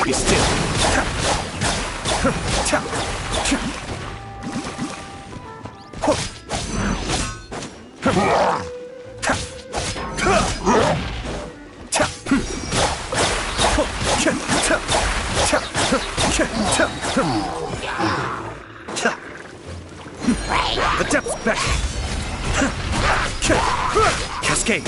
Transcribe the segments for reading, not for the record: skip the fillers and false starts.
Be still. The depth's back. Cascade.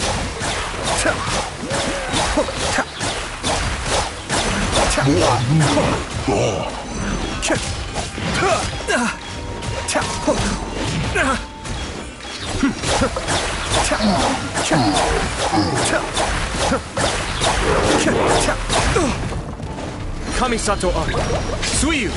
Kamisato Art. Suiyu.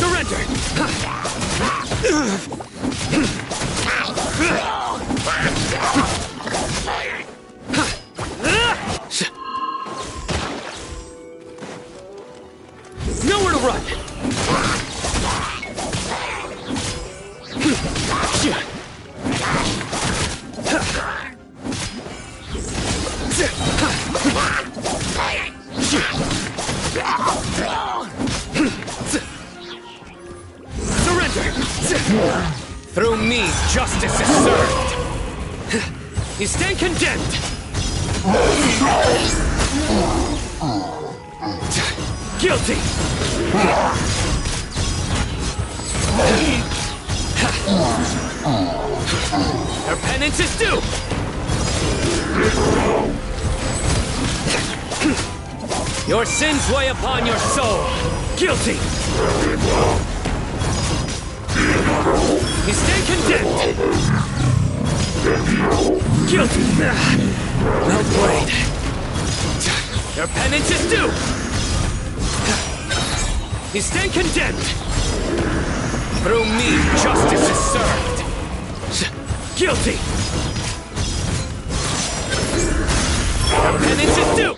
Surrender! Nowhere to run! Through me, justice is served. You stand condemned. Guilty. Your penance is due. Your sins weigh upon your soul. Guilty. You stay condemned! Guilty! Well played. Your penance is due! You stand condemned! Through me, justice is served! Guilty! Your penance is due!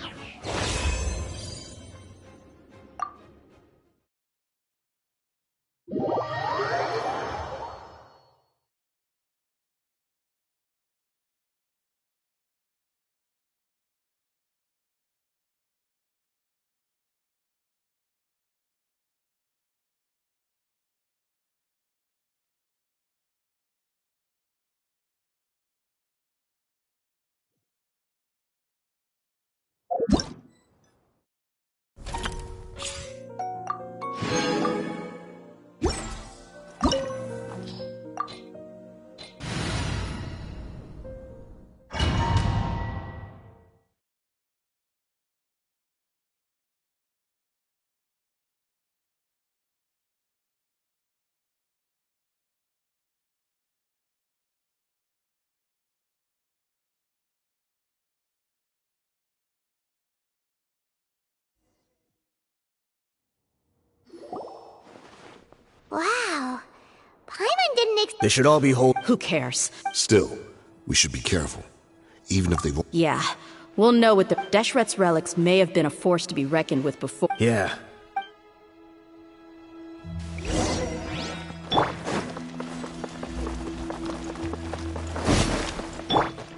Wow. Paimon didn't They should all be whole. Who cares? Still, we should be careful. Even if they won't. Yeah. We'll know what the DEZRO-HiTERZo's relics may have been a force to be reckoned with before. Yeah.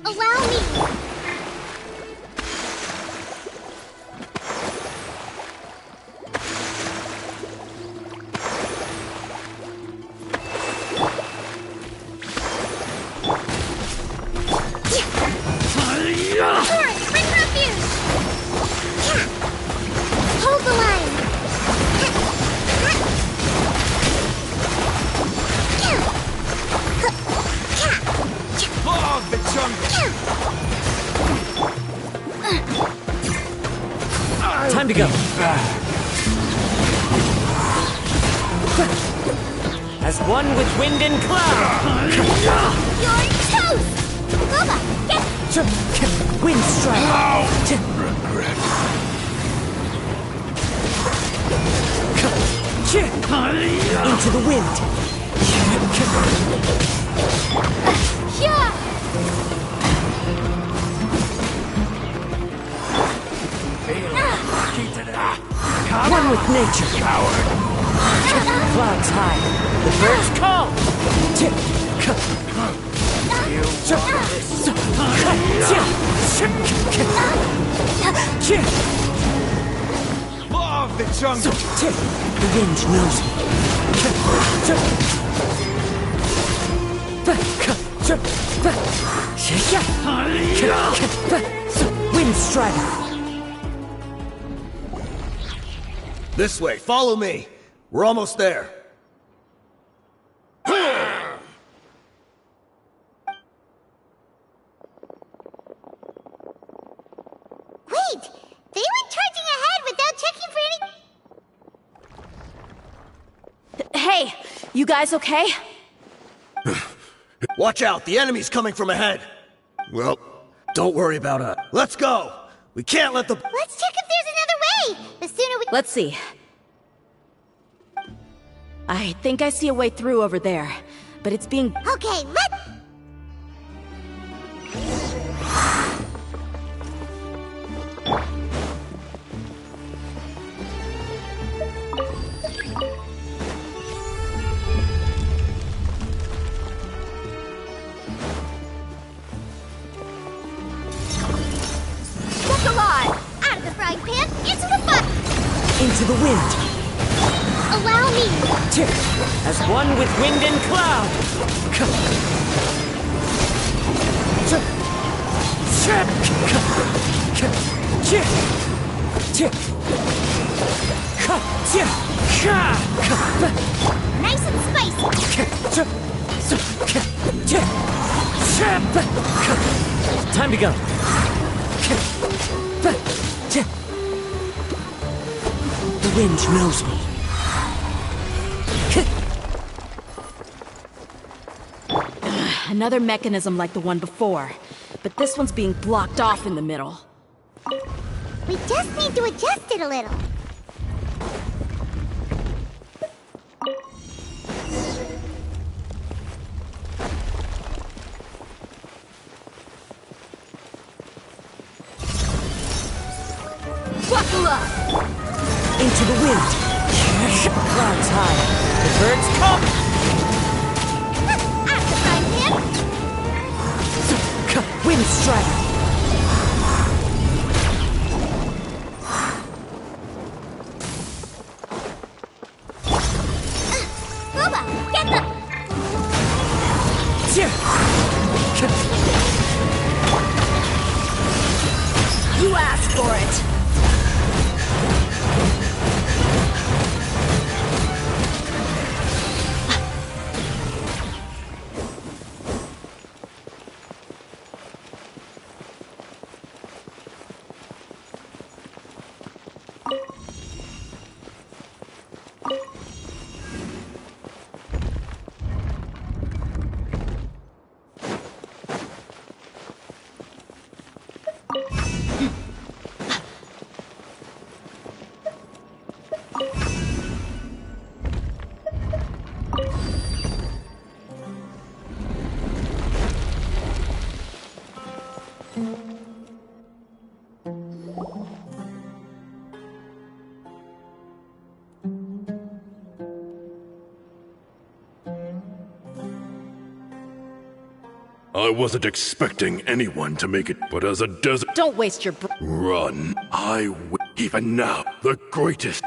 Allow me. Time to go. As one with wind and cloud. You're toast! Boba, get... Wind strike. Regret. Into the wind. Yeah! One with nature. Coward. Clouds high. The birds call. Law of the jungle. The wind knows me. Wind strider. This way, follow me. We're almost there. Wait! They went charging ahead without checking for any... Hey, you guys okay? Watch out, the enemy's coming from ahead. Well, Don't worry about us. Let's go. We can't let the... Let's check if there's another way! The sooner we... Let's see. I think I see a way through over there, but it's being... Okay, let's... Look alive! Out of the frying pan, into the fire! Into the wind. Allow me! As one with wind and cloud. Nice and spicy! Time to go. The wind knows me. Another mechanism like the one before, but this one's being blocked off in the middle. We just need to adjust it a little. Buckle up! Into the wind. Clouds high. The birds come. Out of the frying pan! Wind strider. Boba, get the... You asked for it! I wasn't expecting anyone to make it, but as a desert Don't waste your run, I will. Even now, the greatest.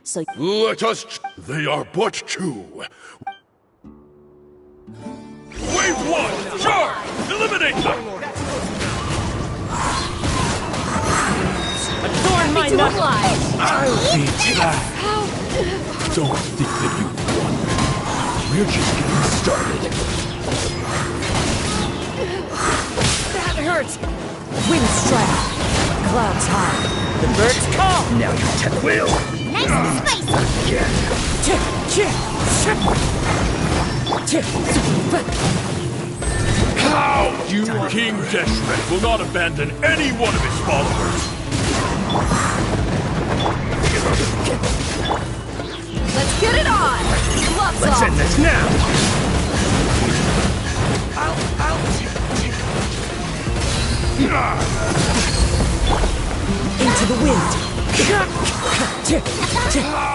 so Let us. They are but two. Wave one, charge! Eliminate them! Adorn my knuckles. I'll be back. Don't think that you won. We're just getting started. That hurts. Wind strike. clouds high. The birds call. Now you take will. Nice and spicy. How? You, King Deshret, will not abandon any one of his followers. Let's get it on! Gloves Let's off! end this now. Into the wind.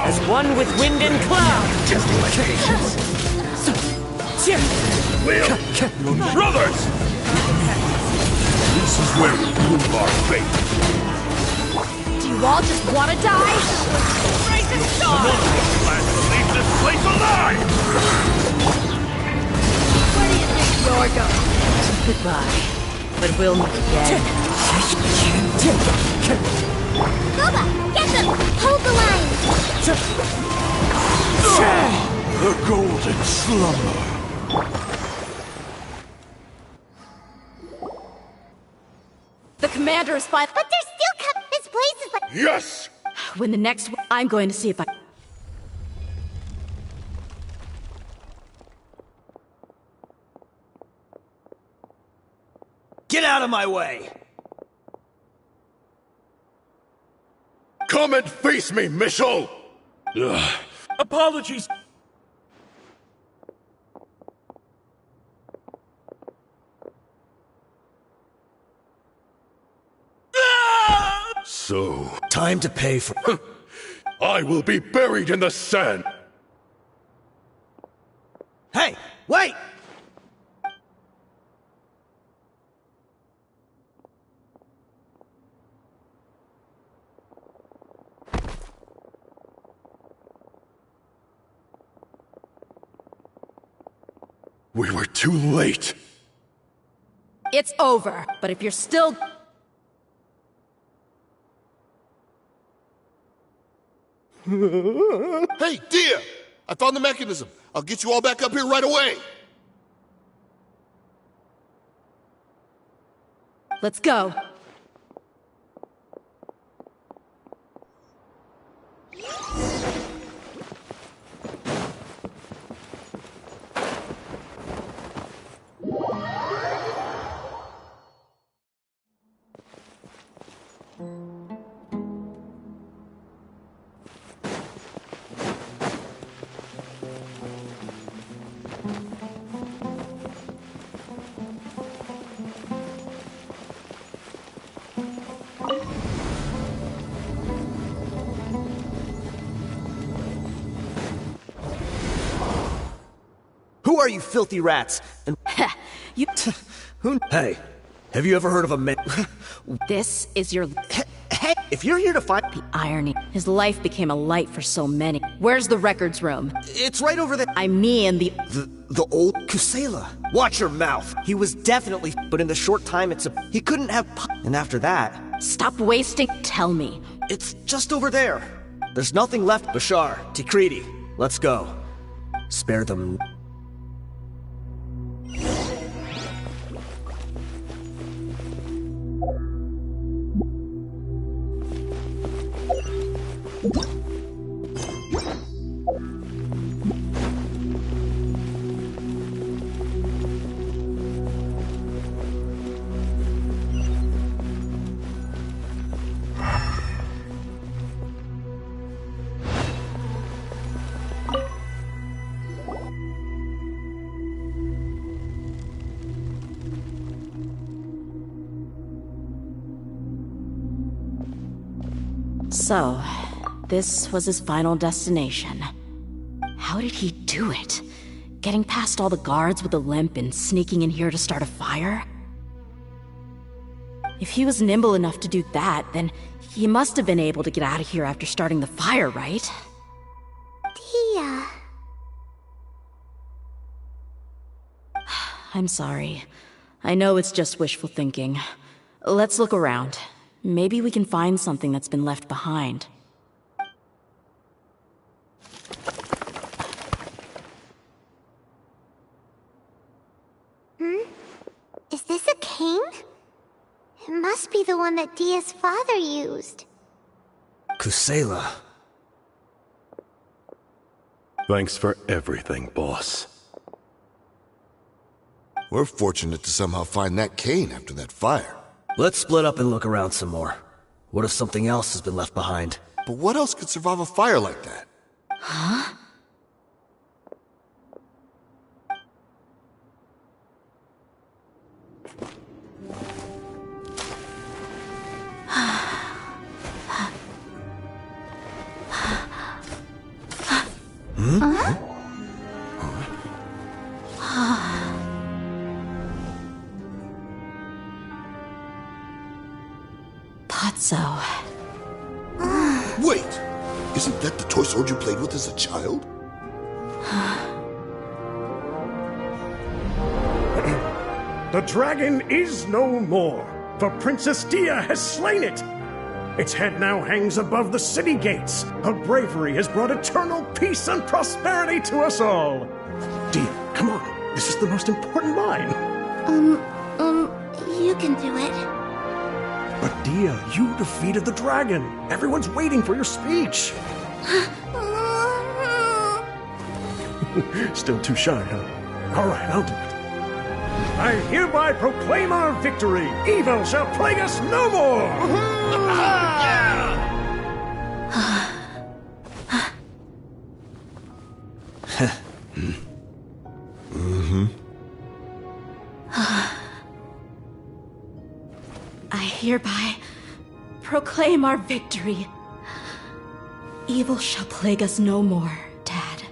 As one with wind and cloud. Testing my patience. Will. Brothers! This is where we prove our fate. Do you all just want to die? Raise the star! None of us plan to leave this place alive! Where do you think you're going? Goodbye. But we'll meet again. Boba, get them! Hold the line! The golden slumber. The commander is by... But they're still this place is like... Yes! When the next... I'm going to see if I... Get out of my way. Come and face me, Mitchell! Ugh. Apologies. So, Time to pay for... I will be buried in the sand. Hey, wait! We were too late. It's over, but if you're still... Hey, dear! I found the mechanism. I'll get you all back up here right away. Let's go. Who are you filthy rats? And You... who? Hey, have you ever heard of a man? This is your... Hey, if you're here to find... The irony. His life became a light for so many. Where's the records room? It's right over there. I'm me and the... The old Kusela. Watch your mouth. He was definitely... But in the short time he couldn't have... And after that... Stop wasting... Tell me. It's just over there. There's nothing left. Bashar, Tikriti, let's go. Spare them... So, this was his final destination. How did he do it? Getting past all the guards with a limp and sneaking in here to start a fire? If he was nimble enough to do that, then he must have been able to get out of here after starting the fire, right? Dehya... I'm sorry. I know it's just wishful thinking. Let's look around. Maybe we can find something that's been left behind. Is this a king? It must be the one that Dia's father used. Kusela. Thanks for everything, boss. We're fortunate to somehow find that cane after that fire. Let's split up and look around some more. What if something else has been left behind? But what else could survive a fire like that? Huh? Potso. Wait! Isn't that the toy sword you played with as a child? The dragon is no more, for Princess Dehya has slain it. Its head now hangs above the city gates. Her bravery has brought eternal peace and prosperity to us all. Dehya, come on. This is the most important line. You can do it. But Dehya, you defeated the dragon. Everyone's waiting for your speech. Still too shy, huh? All right, I'll do it. I hereby proclaim our victory. Evil shall plague us no more. I hereby proclaim our victory. Evil shall plague us no more, Dad.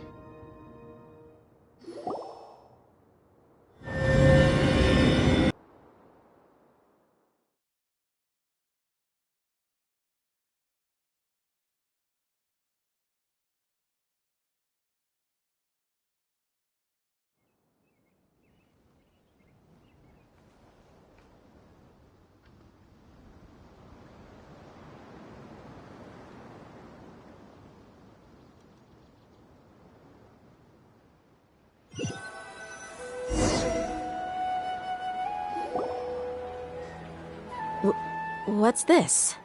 What's this?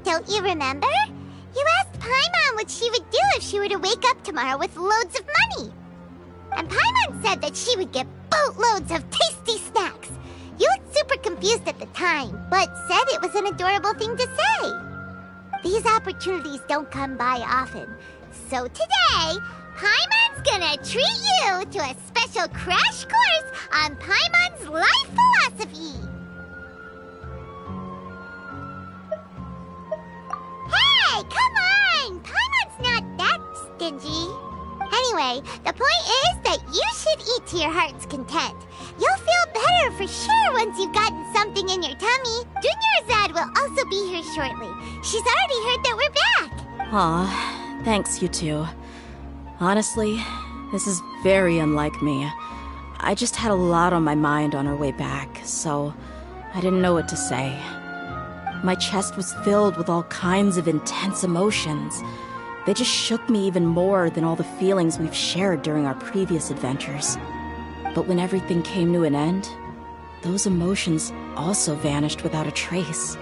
Don't you remember? You asked Paimon what she would do if she were to wake up tomorrow with loads of money. And Paimon said that she would get boatloads of tasty snacks. You looked super confused at the time, but said it was an adorable thing to say. These opportunities don't come by often. So today, Paimon's gonna treat you to a special crash course on Paimon's life philosophy. Hey, come on! Paimon's not that stingy. Anyway, the point is that you should eat to your heart's content. You'll feel better for sure once you've gotten something in your tummy. Junior Azad will also be here shortly. She's already heard that we're back. Aw, thanks, you two. Honestly, this is very unlike me. I just had a lot on my mind on our way back, so I didn't know what to say. My chest was filled with all kinds of intense emotions. They just shook me even more than all the feelings we've shared during our previous adventures. But when everything came to an end, those emotions also vanished without a trace,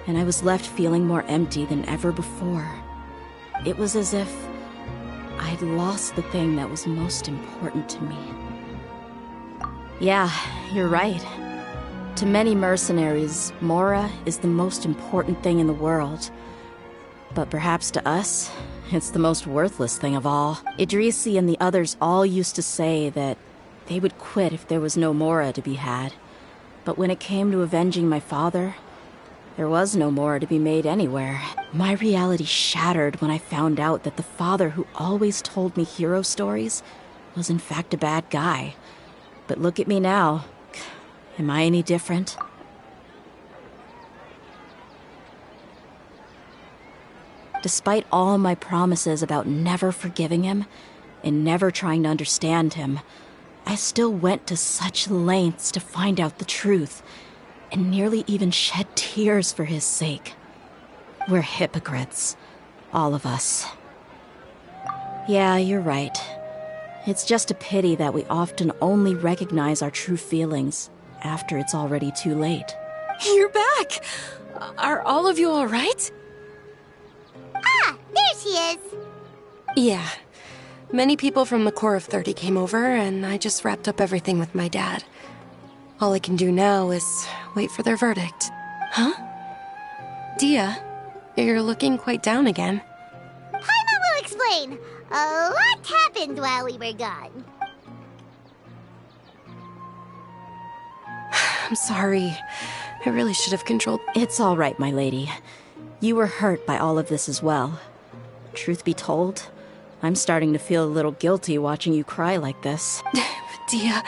and I was left feeling more empty than ever before. It was as if I'd lost the thing that was most important to me. Yeah, you're right. To many mercenaries, Mora is the most important thing in the world. But perhaps to us, it's the most worthless thing of all. Idrisi and the others all used to say that they would quit if there was no Mora to be had. But when it came to avenging my father, there was no Mora to be made anywhere. My reality shattered when I found out that the father who always told me hero stories was in fact a bad guy. But look at me now. Am I any different? Despite all my promises about never forgiving him and never trying to understand him, I still went to such lengths to find out the truth and nearly even shed tears for his sake. We're hypocrites, all of us. Yeah, you're right. It's just a pity that we often only recognize our true feelings after it's already too late. You're back! Are all of you alright? Ah, there she is. Yeah. Many people from the Corps of 30 came over, and I just wrapped up everything with my dad. All I can do now is wait for their verdict. Huh? Dehya, you're looking quite down again. Paimon will explain. A lot happened while we were gone. I'm sorry. I really should have controlled. It's all right, my lady. You were hurt by all of this as well. Truth be told, I'm starting to feel a little guilty watching you cry like this. Dehya,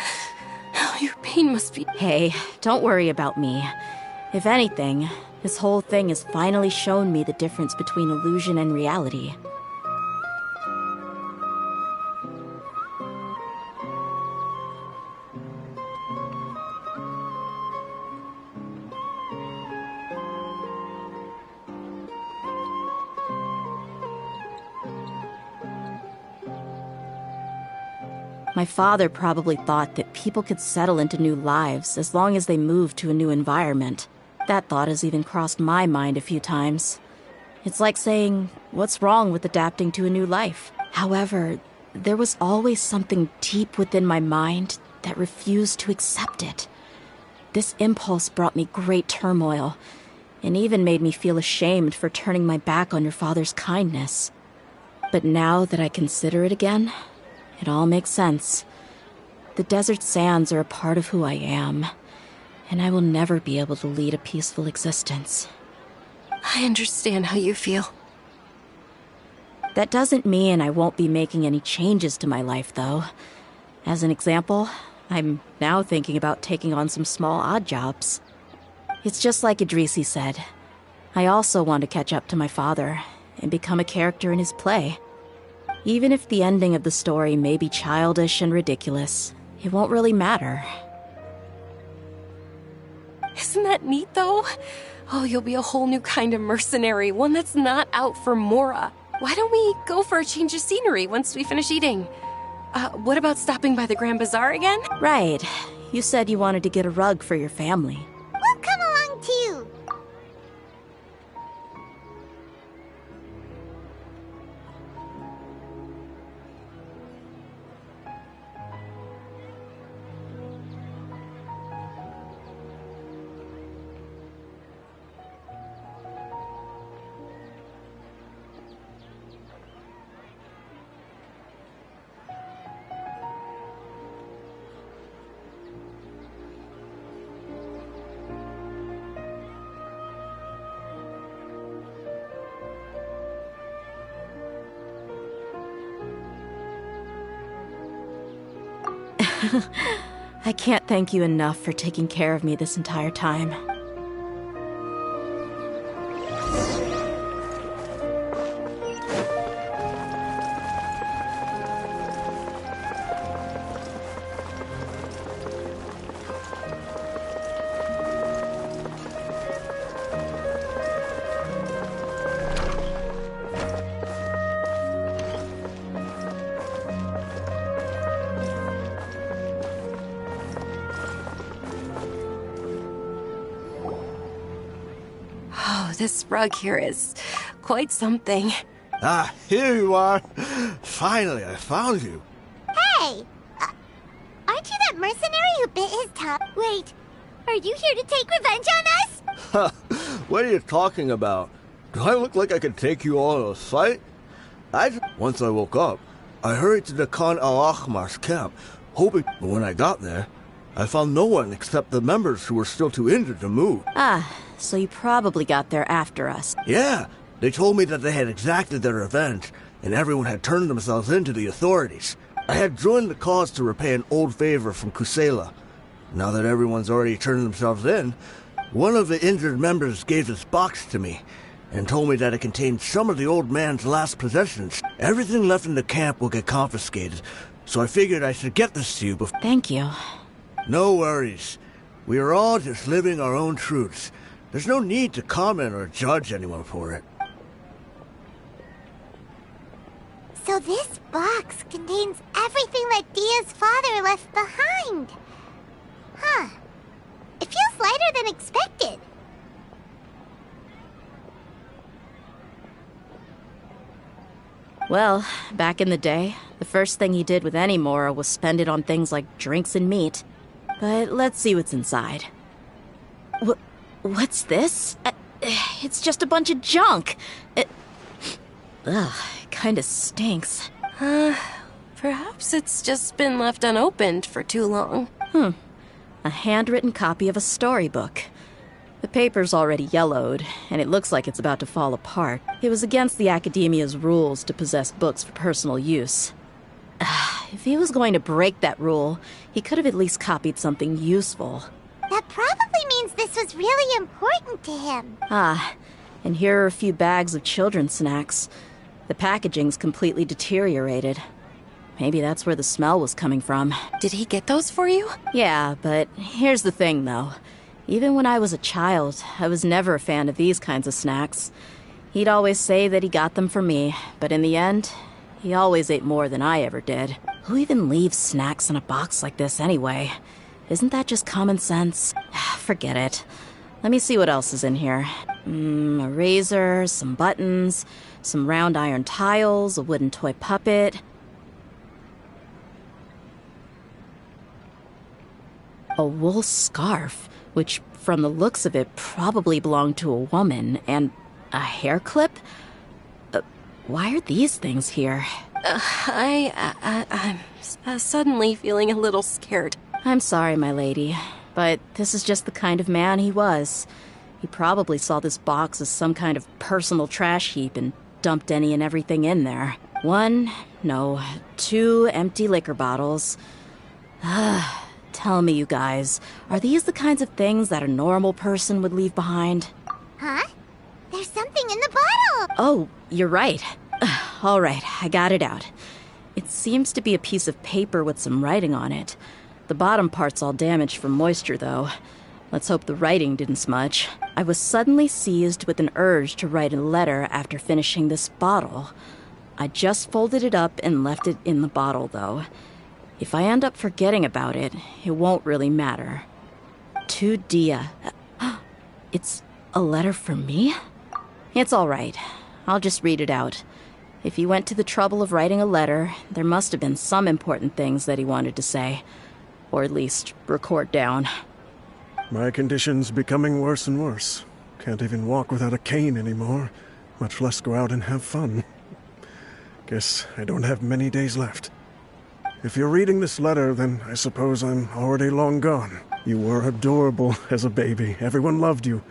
your pain must be... Hey, don't worry about me. If anything, this whole thing has finally shown me the difference between illusion and reality. My father probably thought that people could settle into new lives as long as they moved to a new environment. That thought has even crossed my mind a few times. It's like saying, what's wrong with adapting to a new life? However, there was always something deep within my mind that refused to accept it. This impulse brought me great turmoil, and even made me feel ashamed for turning my back on your father's kindness. But now that I consider it again, it all makes sense. The desert sands are a part of who I am, and I will never be able to lead a peaceful existence. I understand how you feel. That doesn't mean I won't be making any changes to my life, though. As an example, I'm now thinking about taking on some small odd jobs. It's just like Idrisi said. I also want to catch up to my father and become a character in his play. Even if the ending of the story may be childish and ridiculous, it won't really matter. Isn't that neat, though? Oh, you'll be a whole new kind of mercenary, one that's not out for Mora. Why don't we go for a change of scenery once we finish eating? What about stopping by the Grand Bazaar again? Right. You said you wanted to get a rug for your family. We'll come along too. I can't thank you enough for taking care of me this entire time. This rug here is quite something. Ah, here you are. Finally, I found you. Hey! Aren't you that mercenary who bit his tongue? Wait, are you here to take revenge on us? What are you talking about? Do I look like I could take you all in a fight? Once I woke up, I hurried to the Khan al-Ahmar's camp, hoping, but when I got there, I found no one except the members who were still too injured to move. Ah, so you probably got there after us. Yeah, they told me that they had exacted their revenge, and everyone had turned themselves in to the authorities. I had joined the cause to repay an old favor from Kusela. Now that everyone's already turned themselves in, one of the injured members gave this box to me, and told me that it contained some of the old man's last possessions. Everything left in the camp will get confiscated, so I figured I should get this to you before... Thank you. No worries. We are all just living our own truths. There's no need to comment or judge anyone for it. So this box contains everything that Dehya's father left behind. Huh. much lighter than expected. Well, back in the day, the first thing he did with any Mora was spend it on things like drinks and meat. But let's see what's inside. What's this? It's just a bunch of junk. It kinda stinks. Perhaps it's just been left unopened for too long. A handwritten copy of a storybook. The paper's already yellowed, and it looks like it's about to fall apart. It was against the Academia's rules to possess books for personal use. If he was going to break that rule, he could have at least copied something useful. That probably means this was really important to him. And here are a few bags of children's snacks. The packaging's completely deteriorated. Maybe that's where the smell was coming from. Did he get those for you? Yeah, but here's the thing, though. Even when I was a child, I was never a fan of these kinds of snacks. He'd always say that he got them for me, but in the end, he always ate more than I ever did. Who even leaves snacks in a box like this anyway? Isn't that just common sense? Forget it. Let me see what else is in here. A razor, some buttons, some round iron tiles, a wooden toy puppet. A wool scarf, which, from the looks of it, probably belonged to a woman, and a hair clip? Why are these things here? I'm suddenly feeling a little scared. I'm sorry, my lady, but this is just the kind of man he was. He probably saw this box as some kind of personal trash heap and dumped any and everything in there. 2 empty liquor bottles. Tell me, you guys, are these the kinds of things that a normal person would leave behind? Huh? There's something in the bottle! Oh, you're right. All right, I got it out. It seems to be a piece of paper with some writing on it. The bottom part's all damaged from moisture, though. Let's hope the writing didn't smudge. I was suddenly seized with an urge to write a letter after finishing this bottle. I just folded it up and left it in the bottle, though. If I end up forgetting about it, it won't really matter. To Dehya. It's a letter for me? It's all right. I'll just read it out. If he went to the trouble of writing a letter, there must have been some important things that he wanted to say. Or at least record down. My condition's becoming worse and worse. Can't even walk without a cane anymore, much less go out and have fun. Guess I don't have many days left. If you're reading this letter, then I suppose I'm already long gone. You were adorable as a baby. Everyone loved you.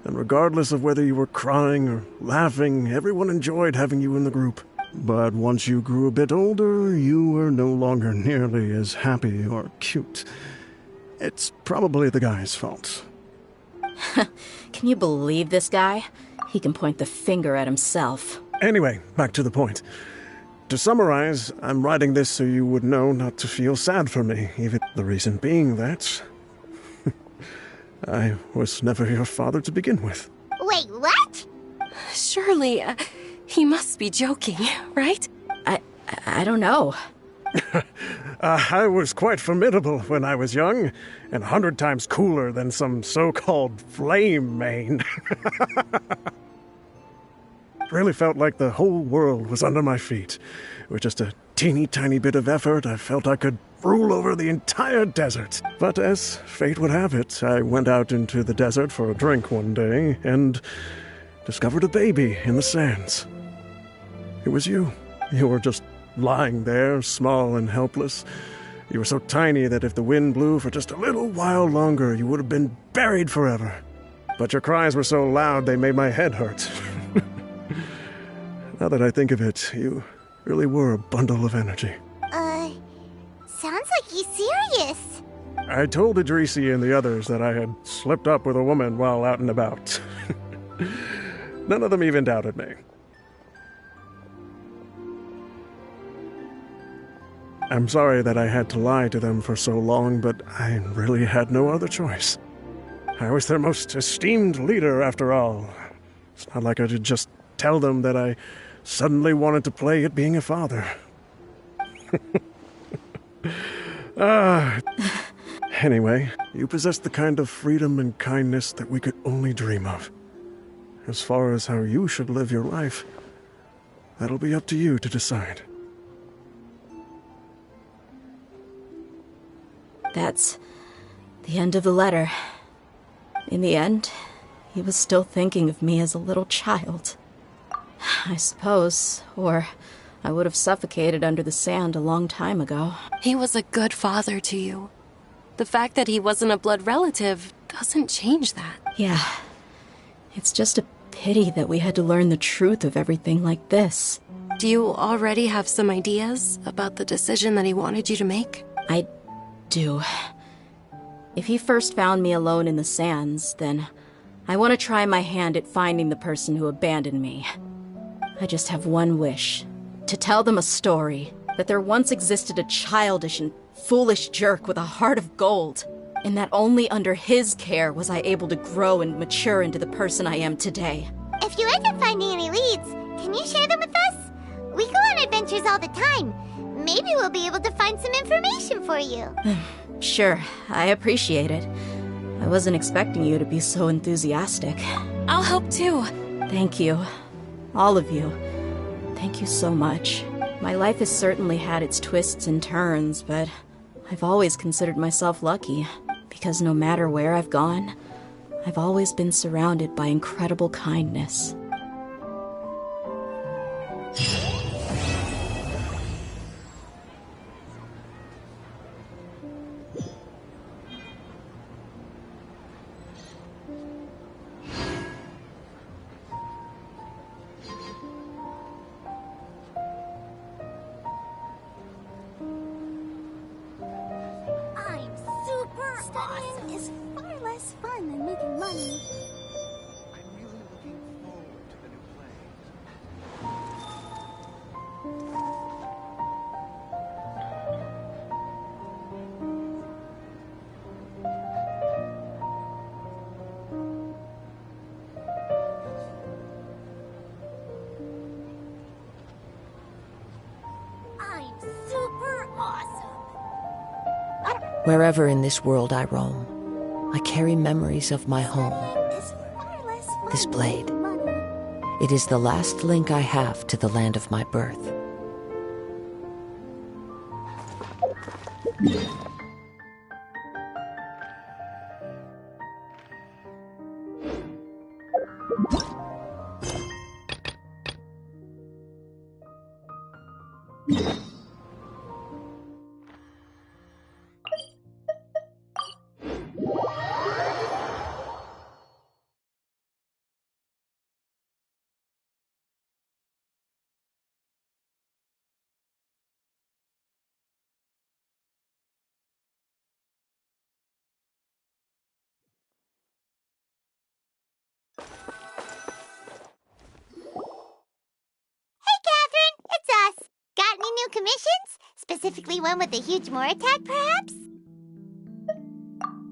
And regardless of whether you were crying or laughing, everyone enjoyed having you in the group. But once you grew a bit older, you were no longer nearly as happy or cute. It's probably the guy's fault. Can you believe this guy? He can point the finger at himself. Anyway, back to the point. To summarize, I'm writing this so you would know not to feel sad for me, even the reason being that I was never your father to begin with. Wait, what? Surely, he must be joking, right? I don't know. I was quite formidable when I was young, and 100 times cooler than some so-called flame main. Really felt like the whole world was under my feet. With just a teeny tiny bit of effort, I felt I could rule over the entire desert. But as fate would have it, I went out into the desert for a drink one day and discovered a baby in the sands. It was you. You were just lying there, small and helpless. You were so tiny that if the wind blew for just a little while longer, you would have been buried forever. But your cries were so loud they made my head hurt. Now that I think of it, you really were a bundle of energy. Sounds like he's serious. I told Idrisi and the others that I had slipped up with a woman while out and about. None of them even doubted me. I'm sorry that I had to lie to them for so long, but I really had no other choice. I was their most esteemed leader, after all. It's not like I could just tell them that I suddenly wanted to play at being a father. Anyway, you possess the kind of freedom and kindness that we could only dream of. As far as how you should live your life, that'll be up to you to decide. That's the end of the letter. In the end, he was still thinking of me as a little child. I suppose, or I would have suffocated under the sand a long time ago. He was a good father to you. The fact that he wasn't a blood relative doesn't change that. Yeah. It's just a pity that we had to learn the truth of everything like this. Do you already have some ideas about the decision that he wanted you to make? I do. If he first found me alone in the sands, then I want to try my hand at finding the person who abandoned me. I just have one wish. To tell them a story. That there once existed a childish and foolish jerk with a heart of gold. And that only under his care was I able to grow and mature into the person I am today. If you end up finding any leads, can you share them with us? We go on adventures all the time. Maybe we'll be able to find some information for you. Sure, I appreciate it. I wasn't expecting you to be so enthusiastic. I'll help too. Thank you. All of you. Thank you so much. My life has certainly had its twists and turns, but I've always considered myself lucky, because no matter where I've gone, I've always been surrounded by incredible kindness. Studying is far less fun than making money. I'm really looking forward to the new play. I'm super awesome. Wherever in this world I roam, I carry memories of my home. This blade. It is the last link I have to the land of my birth. Got any new commissions? Specifically one with a huge more attack, perhaps?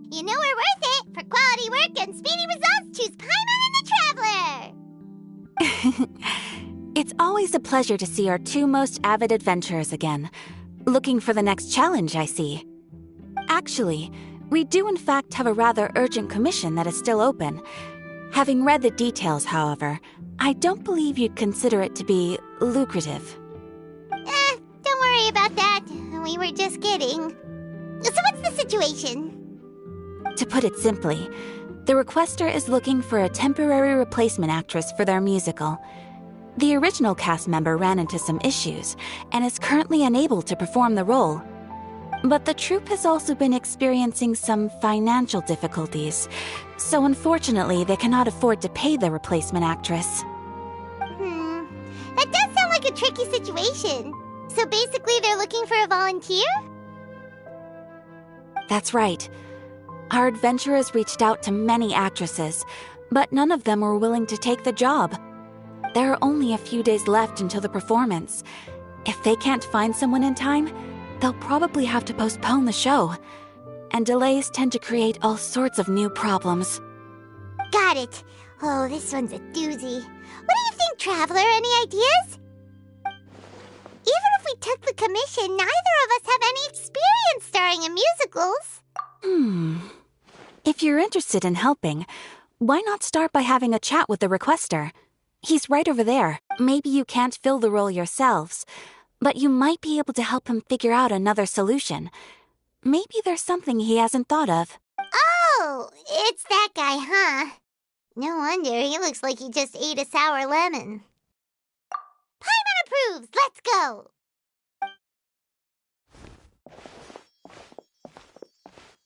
You know we're worth it. For quality work and speedy results, choose Paimon and the Traveler! It's always a pleasure to see our two most avid adventurers again. Looking for the next challenge, I see. Actually, we do in fact have a rather urgent commission that is still open. Having read the details, however, I don't believe you'd consider it to be lucrative. Don't worry about that. We were just kidding. So what's the situation? To put it simply, the requester is looking for a temporary replacement actress for their musical. The original cast member ran into some issues and is currently unable to perform the role. But the troupe has also been experiencing some financial difficulties, so unfortunately they cannot afford to pay the replacement actress. That does sound like a tricky situation. So basically they're looking for a volunteer? That's right. Our adventurers reached out to many actresses, but none of them were willing to take the job. There are only a few days left until the performance. If they can't find someone in time, they'll probably have to postpone the show. And delays tend to create all sorts of new problems. Got it. Oh, this one's a doozy. What do you think, Traveler? Any ideas? Even if we took the commission, neither of us have any experience starring in musicals. If you're interested in helping, why not start by having a chat with the requester? He's right over there. Maybe you can't fill the role yourselves, but you might be able to help him figure out another solution. Maybe there's something he hasn't thought of. Oh, it's that guy, huh? No wonder, he looks like he just ate a sour lemon. Paimon approves! Let's go!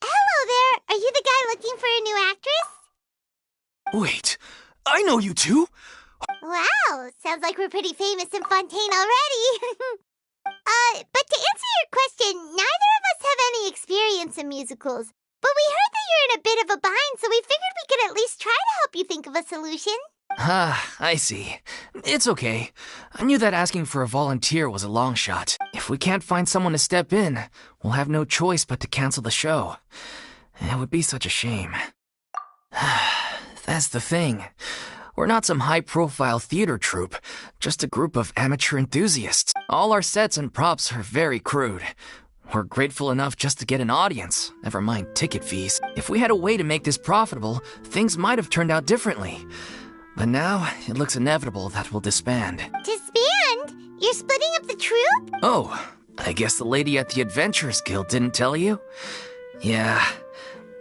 Hello there! Are you the guy looking for a new actress? Wait, I know you two! Wow, sounds like we're pretty famous in Fontaine already. But to answer your question, neither of us have any experience in musicals. But we heard that you're in a bit of a bind, so we figured we could at least try to help you think of a solution. Ah, I see. It's okay. I knew that asking for a volunteer was a long shot. If we can't find someone to step in, we'll have no choice but to cancel the show. It would be such a shame. That's the thing. We're not some high-profile theater troupe, just a group of amateur enthusiasts. All our sets and props are very crude. We're grateful enough just to get an audience, never mind ticket fees. If we had a way to make this profitable, things might have turned out differently. But now, it looks inevitable that we'll disband. Disband? You're splitting up the troupe? Oh, I guess the lady at the Adventurers Guild didn't tell you? Yeah,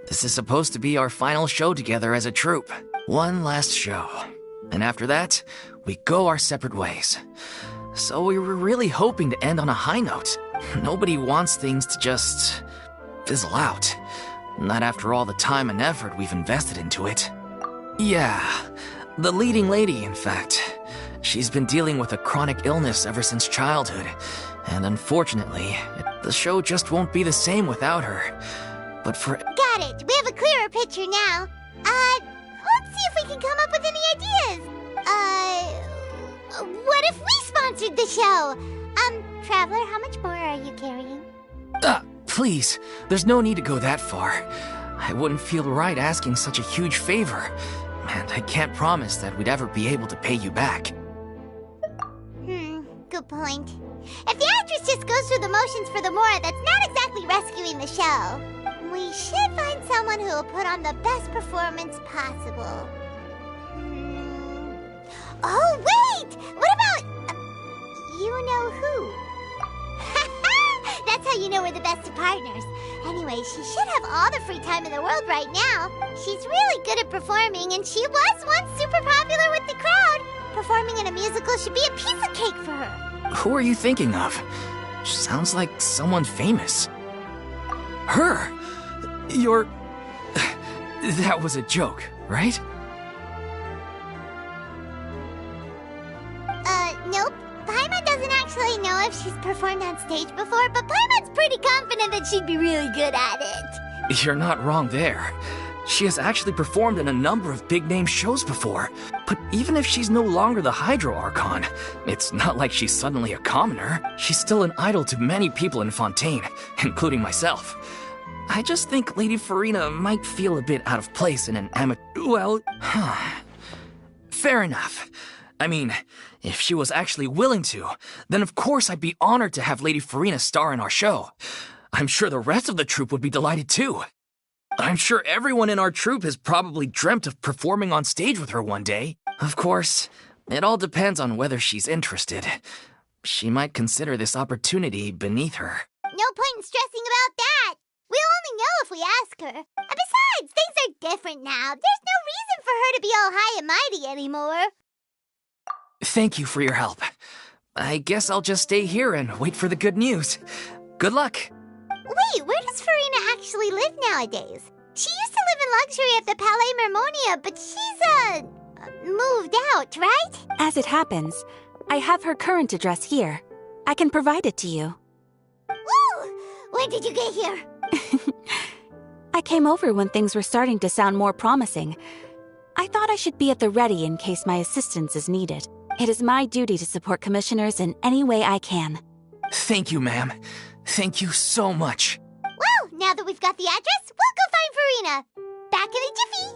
this is supposed to be our final show together as a troupe. One last show. And after that, we go our separate ways. So we were really hoping to end on a high note. Nobody wants things to just fizzle out. Not after all the time and effort we've invested into it. Yeah, the leading lady, in fact. She's been dealing with a chronic illness ever since childhood. And unfortunately, the show just won't be the same without her. But for... Got it. We have a clearer picture now. Let's see if we can come up with any ideas. What if we sponsored the show? Traveler, how much more are you carrying? Please, there's no need to go that far. I wouldn't feel right asking such a huge favor. And I can't promise that we'd ever be able to pay you back. Good point. If the actress just goes through the motions for the more, that's not exactly rescuing the show. We should find someone who will put on the best performance possible. Oh, wait! What about... you know who? That's how you know we're the best of partners. Anyway, she should have all the free time in the world right now. She's really good at performing, and she was once super popular with the crowd. Performing in a musical should be a piece of cake for her. Who are you thinking of? Sounds like someone famous. Her! You're... That was a joke, right? Nope. Paimon doesn't actually know if she's performed on stage before, but Paimon's pretty confident that she'd be really good at it. You're not wrong there. She has actually performed in a number of big-name shows before. But even if she's no longer the Hydro Archon, it's not like she's suddenly a commoner. She's still an idol to many people in Fontaine, including myself. I just think Lady Furina might feel a bit out of place in an well, fair enough. I mean, if she was actually willing to, then of course I'd be honored to have Lady Furina star in our show. I'm sure the rest of the troupe would be delighted too. I'm sure everyone in our troupe has probably dreamt of performing on stage with her one day. Of course, it all depends on whether she's interested. She might consider this opportunity beneath her. No point in stressing about that. We'll only know if we ask her. And besides, things are different now. There's no reason for her to be all high and mighty anymore. Thank you for your help. I guess I'll just stay here and wait for the good news. Good luck. Wait, where does Furina actually live nowadays? She used to live in luxury at the Palais Mermonia, but she's, moved out, right? As it happens, I have her current address here. I can provide it to you. Woo! When did you get here? I came over when things were starting to sound more promising. I thought I should be at the ready in case my assistance is needed. It is my duty to support commissioners in any way I can. Thank you, ma'am. Thank you so much. Well, now that we've got the address, we'll go find Furina. Back in a jiffy.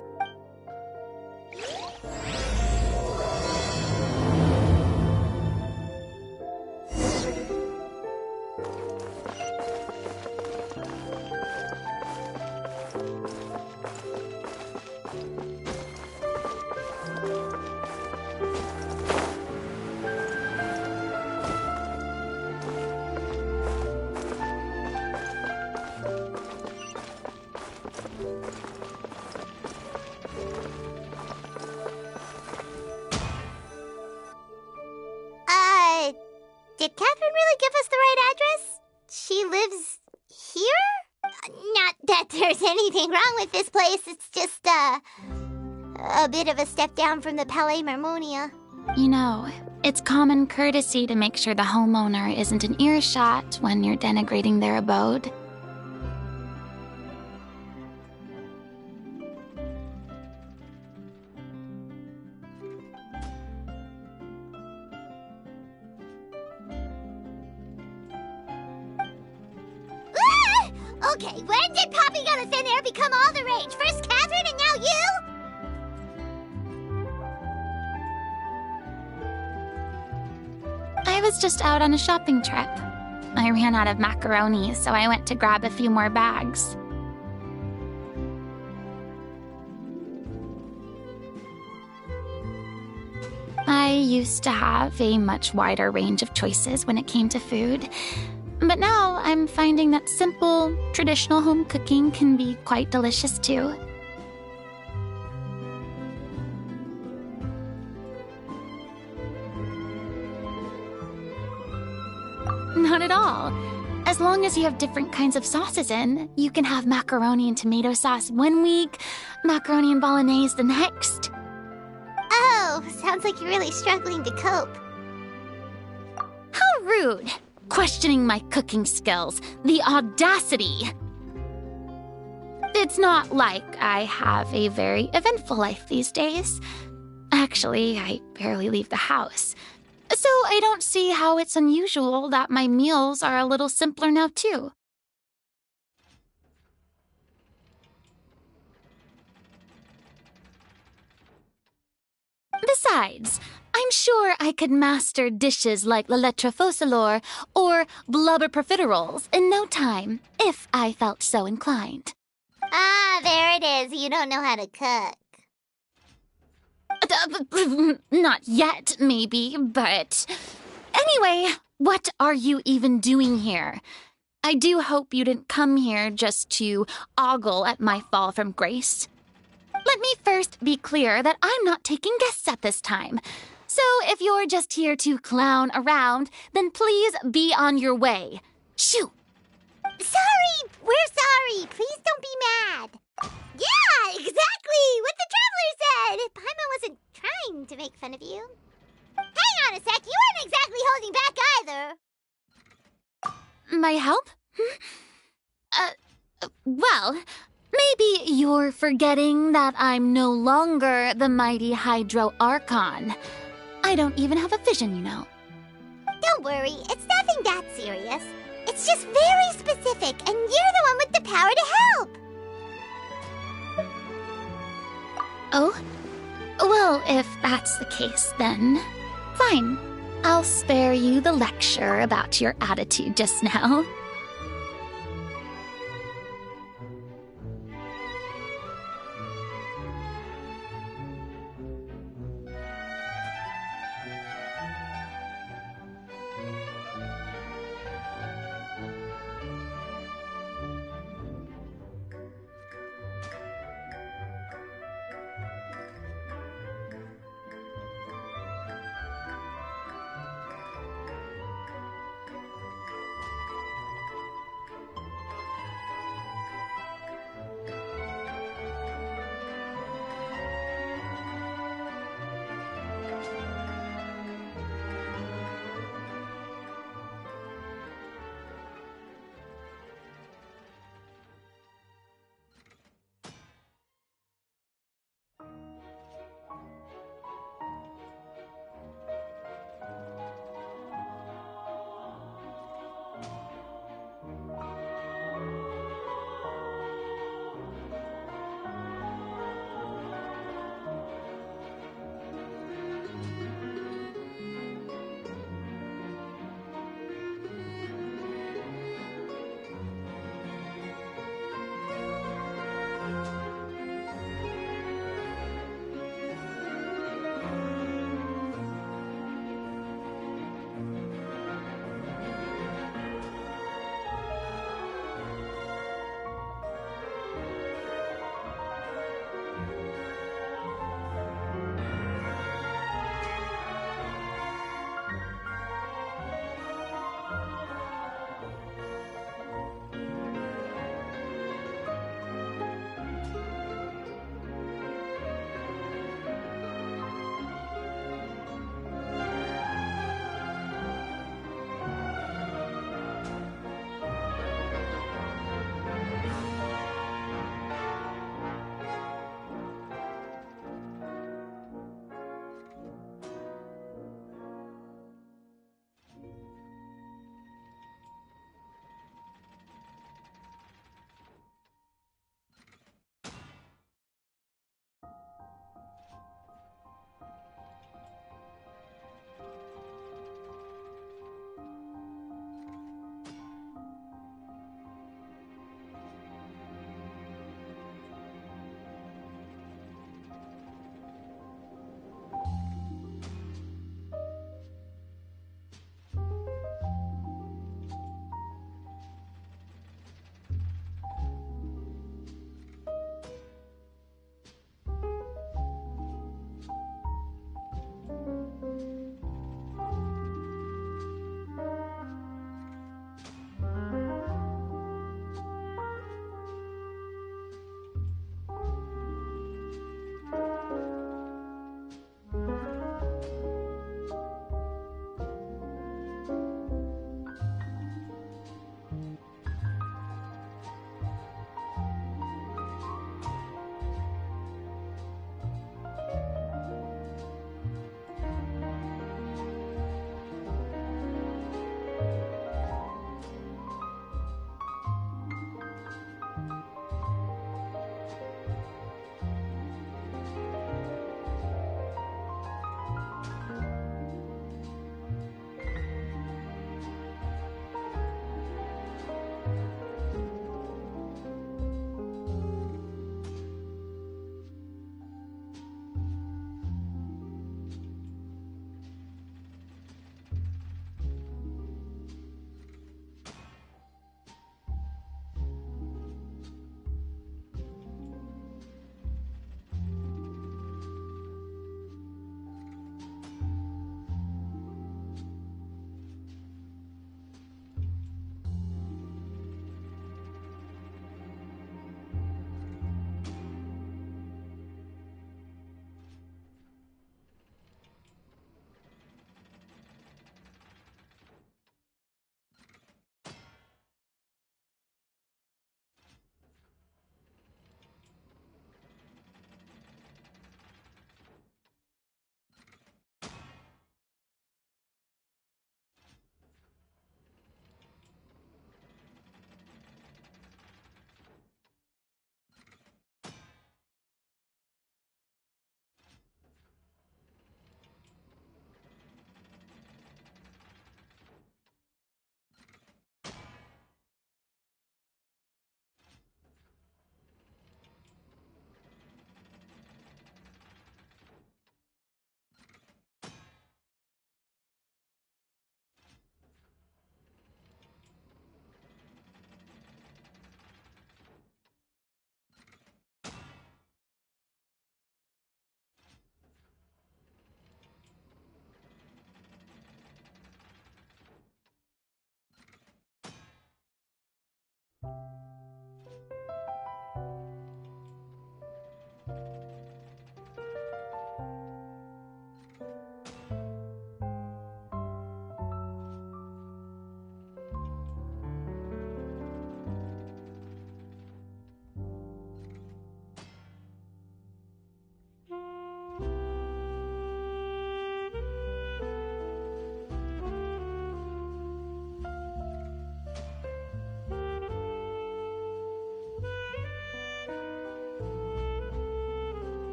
Did Catherine really give us the right address? She lives here? Not that there's anything wrong with this place. It's just, a bit of a step down from the Palais Marmonia. You know, it's common courtesy to make sure the homeowner isn't an earshot when you're denigrating their abode. Okay, when did popping out of thin air become all the rage? First Catherine and now you? I was just out on a shopping trip. I ran out of macaroni, so I went to grab a few more bags. I used to have a much wider range of choices when it came to food. But now I'm finding that simple, traditional home cooking can be quite delicious too. Not at all. As long as you have different kinds of sauces in, you can have macaroni and tomato sauce one week, macaroni and bolognese the next. Oh, sounds like you're really struggling to cope. How rude! Questioning my cooking skills. The audacity! It's not like I have a very eventful life these days. Actually, I barely leave the house. So I don't see how it's unusual that my meals are a little simpler now, too. Besides, I'm sure I could master dishes like la lettre faucilor or blubber profiteroles in no time, if I felt so inclined. Ah, there it is. You don't know how to cook. Not yet, maybe, but... Anyway, what are you even doing here? I do hope you didn't come here just to ogle at my fall from grace. Let me first be clear that I'm not taking guests at this time. So if you're just here to clown around, then please be on your way. Shoo! Sorry! We're sorry! Please don't be mad! Yeah, exactly! What the Traveler said! Paimon wasn't trying to make fun of you. Hang on a sec, you weren't exactly holding back either. My help? Well, maybe you're forgetting that I'm no longer the mighty Hydro Archon. I don't even have a vision, you know. Don't worry, it's nothing that serious. It's just very specific, and you're the one with the power to help. Oh? Well, if that's the case, then fine. I'll spare you the lecture about your attitude just now.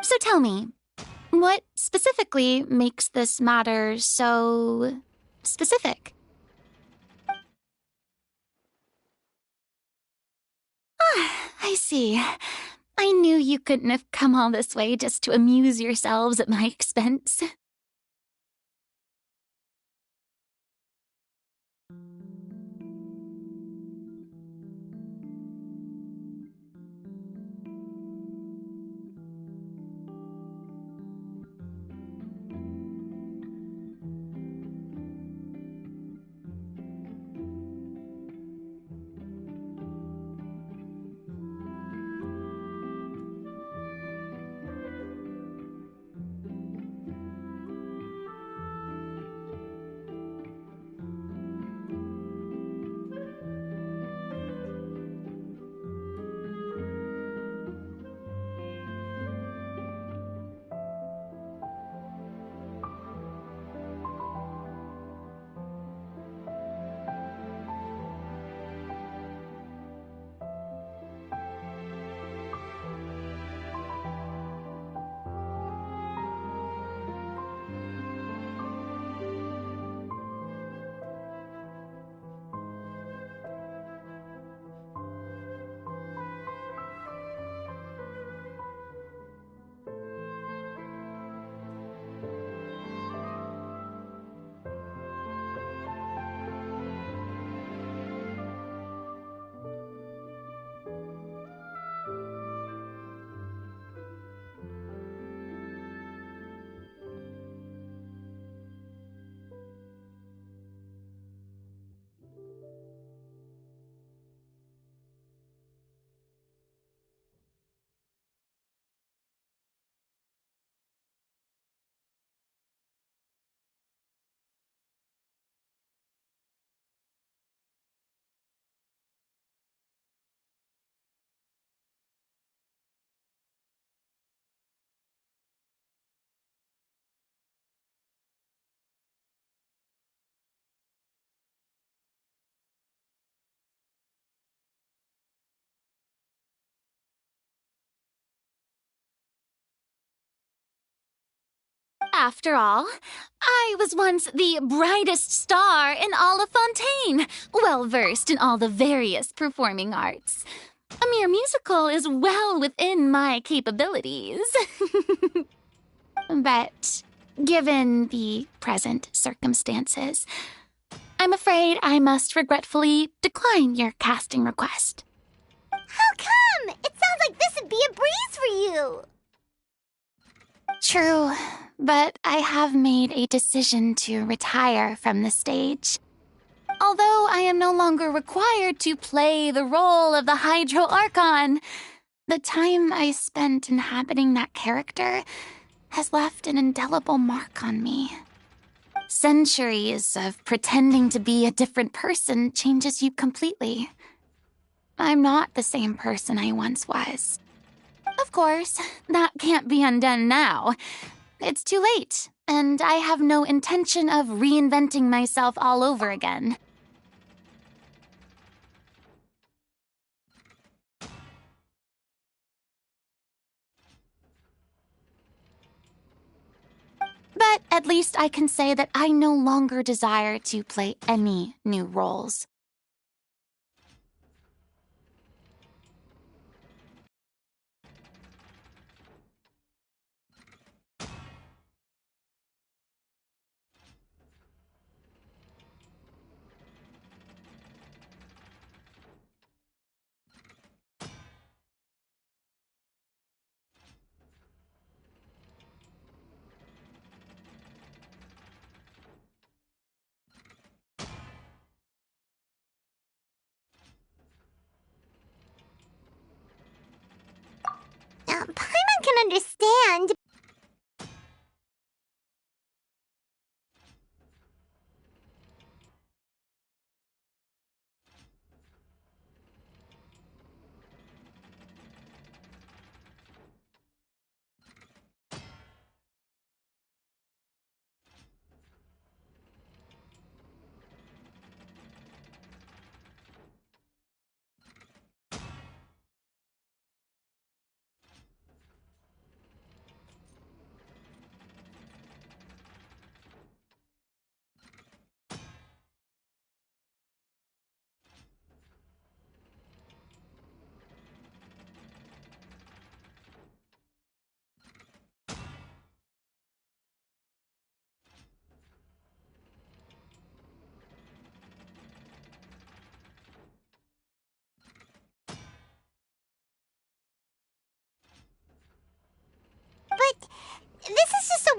So tell me, what specifically makes this matter so specific? Ah, I see. I knew you couldn't have come all this way just to amuse yourselves at my expense. After all, I was once the brightest star in all of Fontaine, well-versed in all the various performing arts. A mere musical is well within my capabilities. But given the present circumstances, I'm afraid I must regretfully decline your casting request. How come? It sounds like this would be a breeze for you. True, but I have made a decision to retire from the stage. Although I am no longer required to play the role of the Hydro Archon, the time I spent inhabiting that character has left an indelible mark on me. Centuries of pretending to be a different person changes you completely. I'm not the same person I once was. Of course, that can't be undone now. It's too late, and I have no intention of reinventing myself all over again. But at least I can say that I no longer desire to play any new roles. Paimon can understand.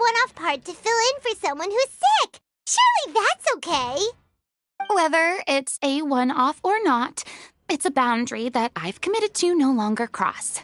one-off part to fill in for someone who's sick. Surely that's okay. Whether it's a one-off or not, it's a boundary that I've committed to no longer cross.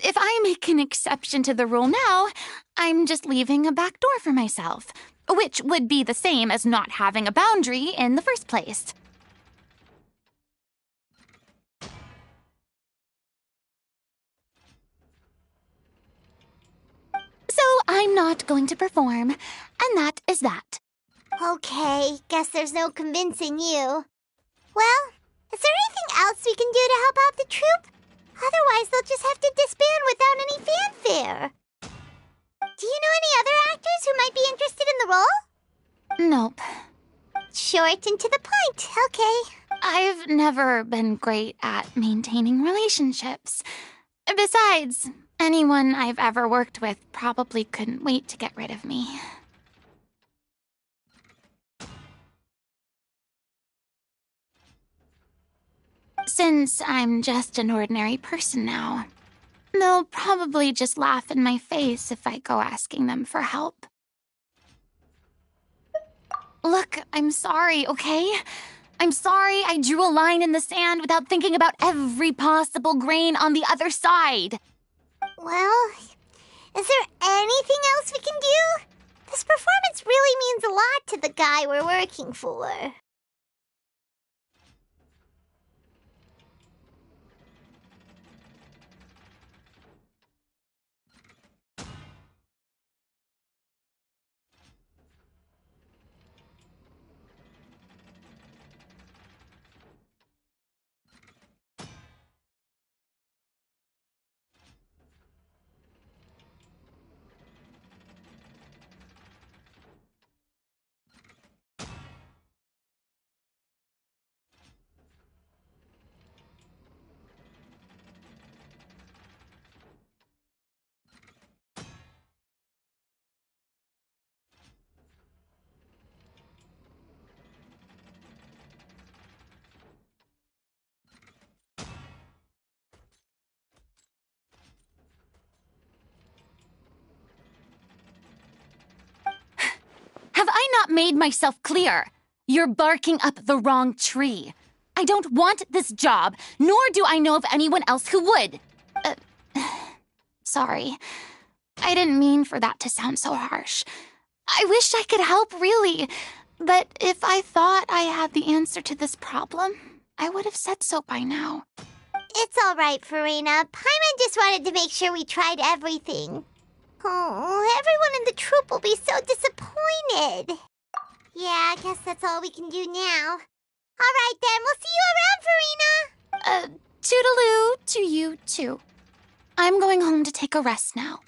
If I make an exception to the rule now, I'm just leaving a back door for myself, which would be the same as not having a boundary in the first place. So I'm not going to perform, and that is that. Okay, guess there's no convincing you. Well, is there anything else we can do to help out the troupe? Otherwise, they'll just have to disband without any fanfare. Do you know any other actors who might be interested in the role? Nope. Short and to the point, okay. I've never been great at maintaining relationships. Besides, anyone I've ever worked with probably couldn't wait to get rid of me. Since I'm just an ordinary person now, they'll probably just laugh in my face if I go asking them for help. Look, I'm sorry, okay? I'm sorry I drew a line in the sand without thinking about every possible grain on the other side. Well, is there anything else we can do? This performance really means a lot to the guy we're working for. Have I not made myself clear? You're barking up the wrong tree. I don't want this job, nor do I know of anyone else who would. Sorry. I didn't mean for that to sound so harsh. I wish I could help, really. But if I thought I had the answer to this problem, I would have said so by now. It's all right, Furina. Paimon just wanted to make sure we tried everything. Oh, everyone in the troupe will be so disappointed. Yeah, I guess that's all we can do now. All right, then. We'll see you around, Furina. Toodaloo to you, too. I'm going home to take a rest now.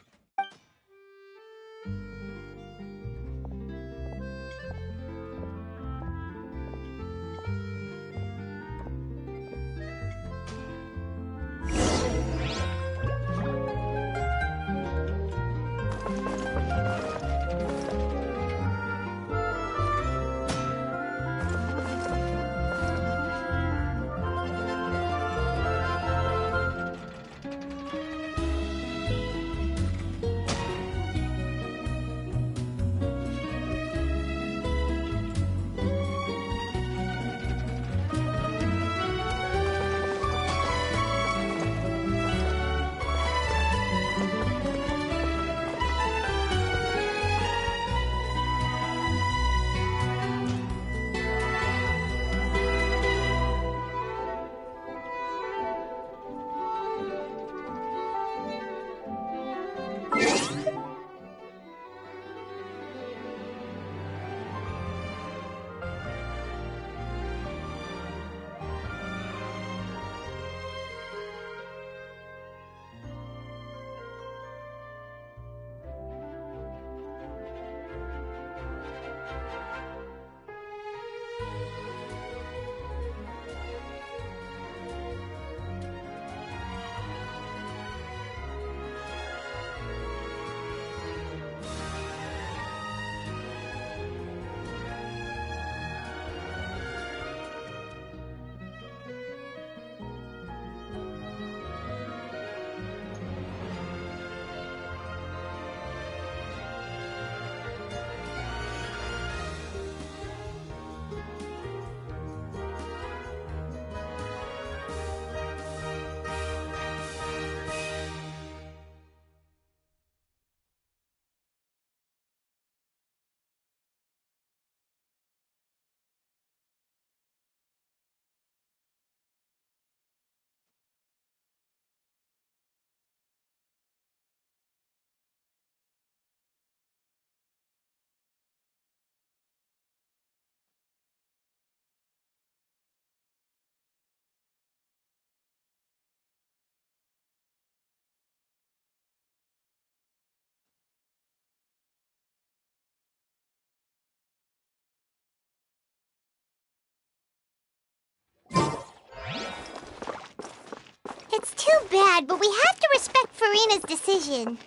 too bad, but we have to respect Furina's decision.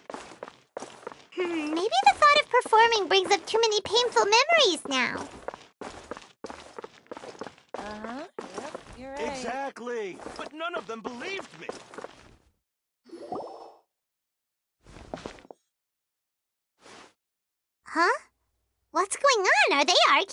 Maybe the thought of performing brings up too many painful memories now. Yep, you're right. Exactly, but none of them believed me. Huh? What's going on? Are they arguing?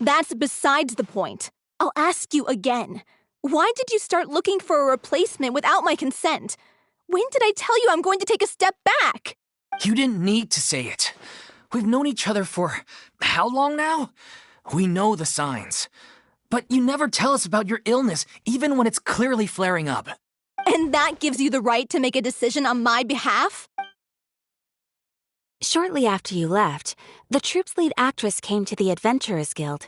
That's besides the point. I'll ask you again. Why did you start looking for a replacement without my consent? When did I tell you I'm going to take a step back? You didn't need to say it. We've known each other for how long now? We know the signs. But you never tell us about your illness, even when it's clearly flaring up. And that gives you the right to make a decision on my behalf? Shortly after you left, the troupe's lead actress came to the Adventurers Guild.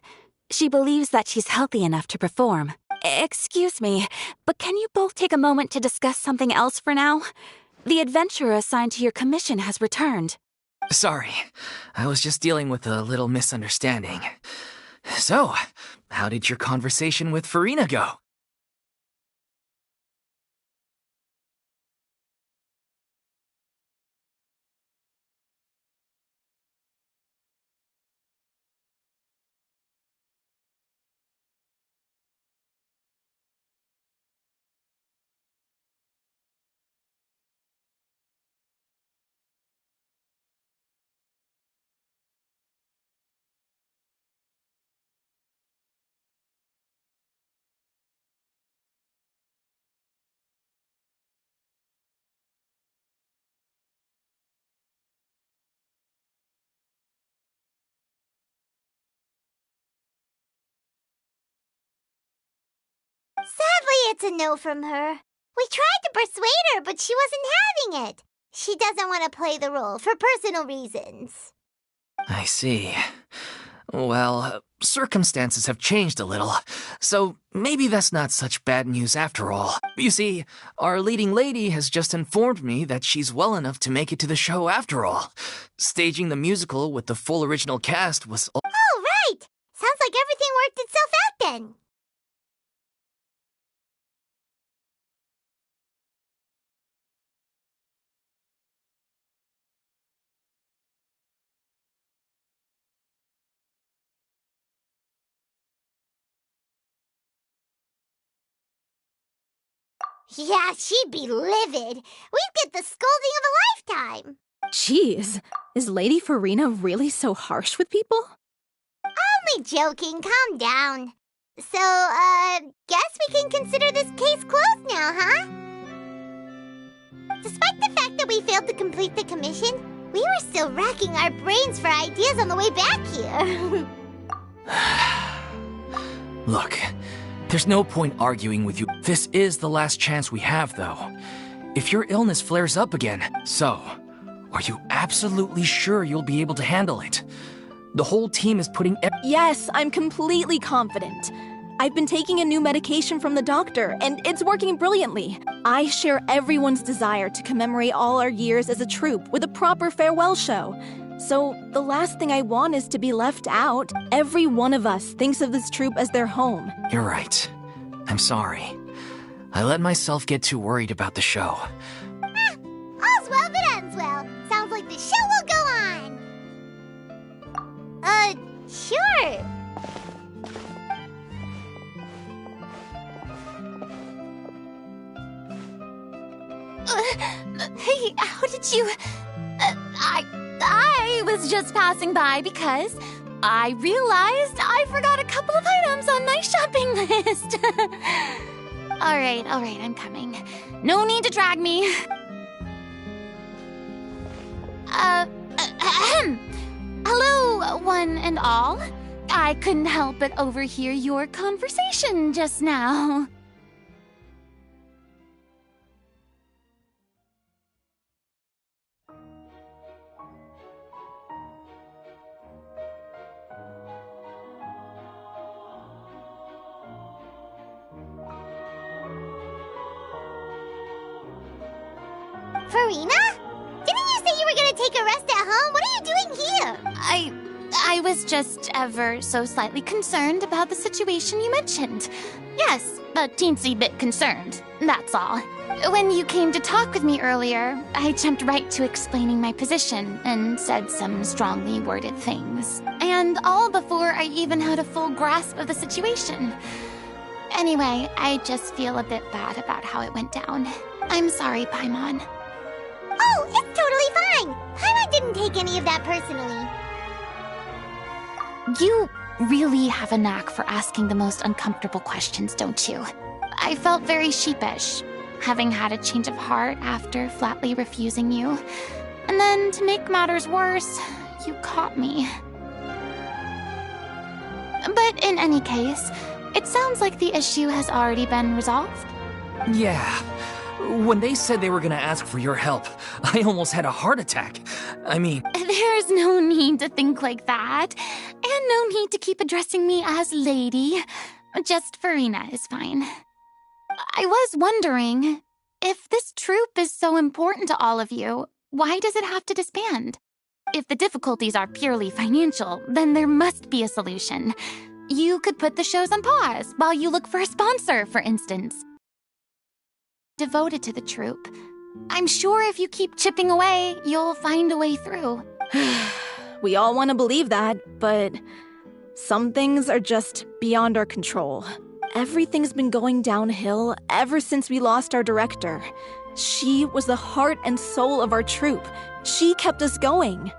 She believes that she's healthy enough to perform. Excuse me, but can you both take a moment to discuss something else for now? The adventurer assigned to your commission has returned. Sorry, I was just dealing with a little misunderstanding. So, how did your conversation with Furina go? Sadly, it's a no from her. We tried to persuade her, but she wasn't having it. She doesn't want to play the role for personal reasons. I see. Well, circumstances have changed a little, so maybe that's not such bad news after all. You see, our leading lady has just informed me that she's well enough to make it to the show after all. Staging the musical with the full original cast was... Oh, right! Sounds like everything worked itself out then. Yeah, she'd be livid. We'd get the scolding of a lifetime. Jeez, is Lady Furina really so harsh with people? Only joking, calm down. So, guess we can consider this case closed now, huh? Despite the fact that we failed to complete the commission, we were still racking our brains for ideas on the way back here. Look, there's no point arguing with you. This is the last chance we have, though. If your illness flares up again, so, are you absolutely sure you'll be able to handle it? The whole team is putting... Yes, I'm completely confident. I've been taking a new medication from the doctor, and it's working brilliantly. I share everyone's desire to commemorate all our years as a troupe with a proper farewell show. So the last thing I want is to be left out. Every one of us thinks of this troupe as their home. You're right. I'm sorry. I let myself get too worried about the show. All's well that ends well. Sounds like the show will go on. Sure. Hey, how did you... I was just passing by because I realized I forgot a couple of items on my shopping list. All right, I'm coming. No need to drag me. Hello, one and all. I couldn't help but overhear your conversation just now. Furina? Didn't you say you were gonna take a rest at home? What are you doing here? I was just ever so slightly concerned about the situation you mentioned. Yes, a teensy bit concerned, that's all. When you came to talk with me earlier, I jumped right to explaining my position and said some strongly worded things. And all before I even had a full grasp of the situation. Anyway, I just feel a bit bad about how it went down. I'm sorry, Paimon. Oh, it's totally fine. Paimon didn't take any of that personally. You really have a knack for asking the most uncomfortable questions, don't you? I felt very sheepish, having had a change of heart after flatly refusing you. And then, to make matters worse, you caught me. But in any case, it sounds like the issue has already been resolved. Yeah. When they said they were gonna ask for your help, I almost had a heart attack. I mean... There's no need to think like that. And no need to keep addressing me as lady. Just Furina is fine. I was wondering, if this troupe is so important to all of you, why does it have to disband? If the difficulties are purely financial, then there must be a solution. You could put the shows on pause while you look for a sponsor, for instance. Devoted to the troupe. I'm sure if you keep chipping away, you'll find a way through. We all want to believe that, but some things are just beyond our control. Everything's been going downhill ever since we lost our director. She was the heart and soul of our troupe. She kept us going.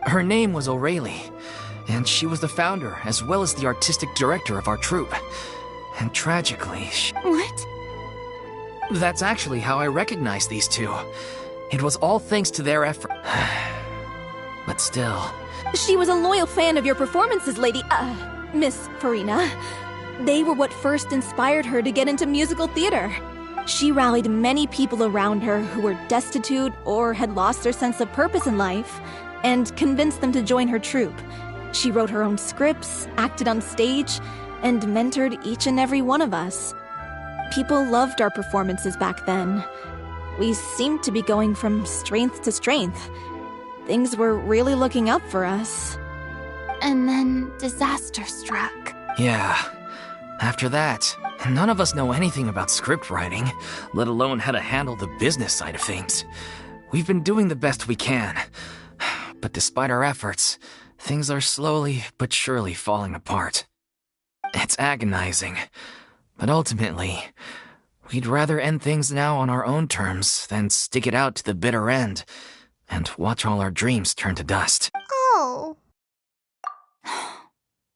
Her name was O'Reilly, and she was the founder as well as the artistic director of our troupe. And tragically, What? That's actually how I recognized these two. It was all thanks to their effort. But still... She was a loyal fan of your performances, Miss Furina. They were what first inspired her to get into musical theater. She rallied many people around her who were destitute or had lost their sense of purpose in life, and convinced them to join her troupe. She wrote her own scripts, acted on stage, and mentored each and every one of us. People loved our performances back then. We seemed to be going from strength to strength. Things were really looking up for us. And then disaster struck. Yeah. After that, none of us know anything about script writing, let alone how to handle the business side of things. We've been doing the best we can. But despite our efforts, things are slowly but surely falling apart. It's agonizing, but ultimately, We'd rather end things now on our own terms than stick it out to the bitter end and watch all our dreams turn to dust. Oh.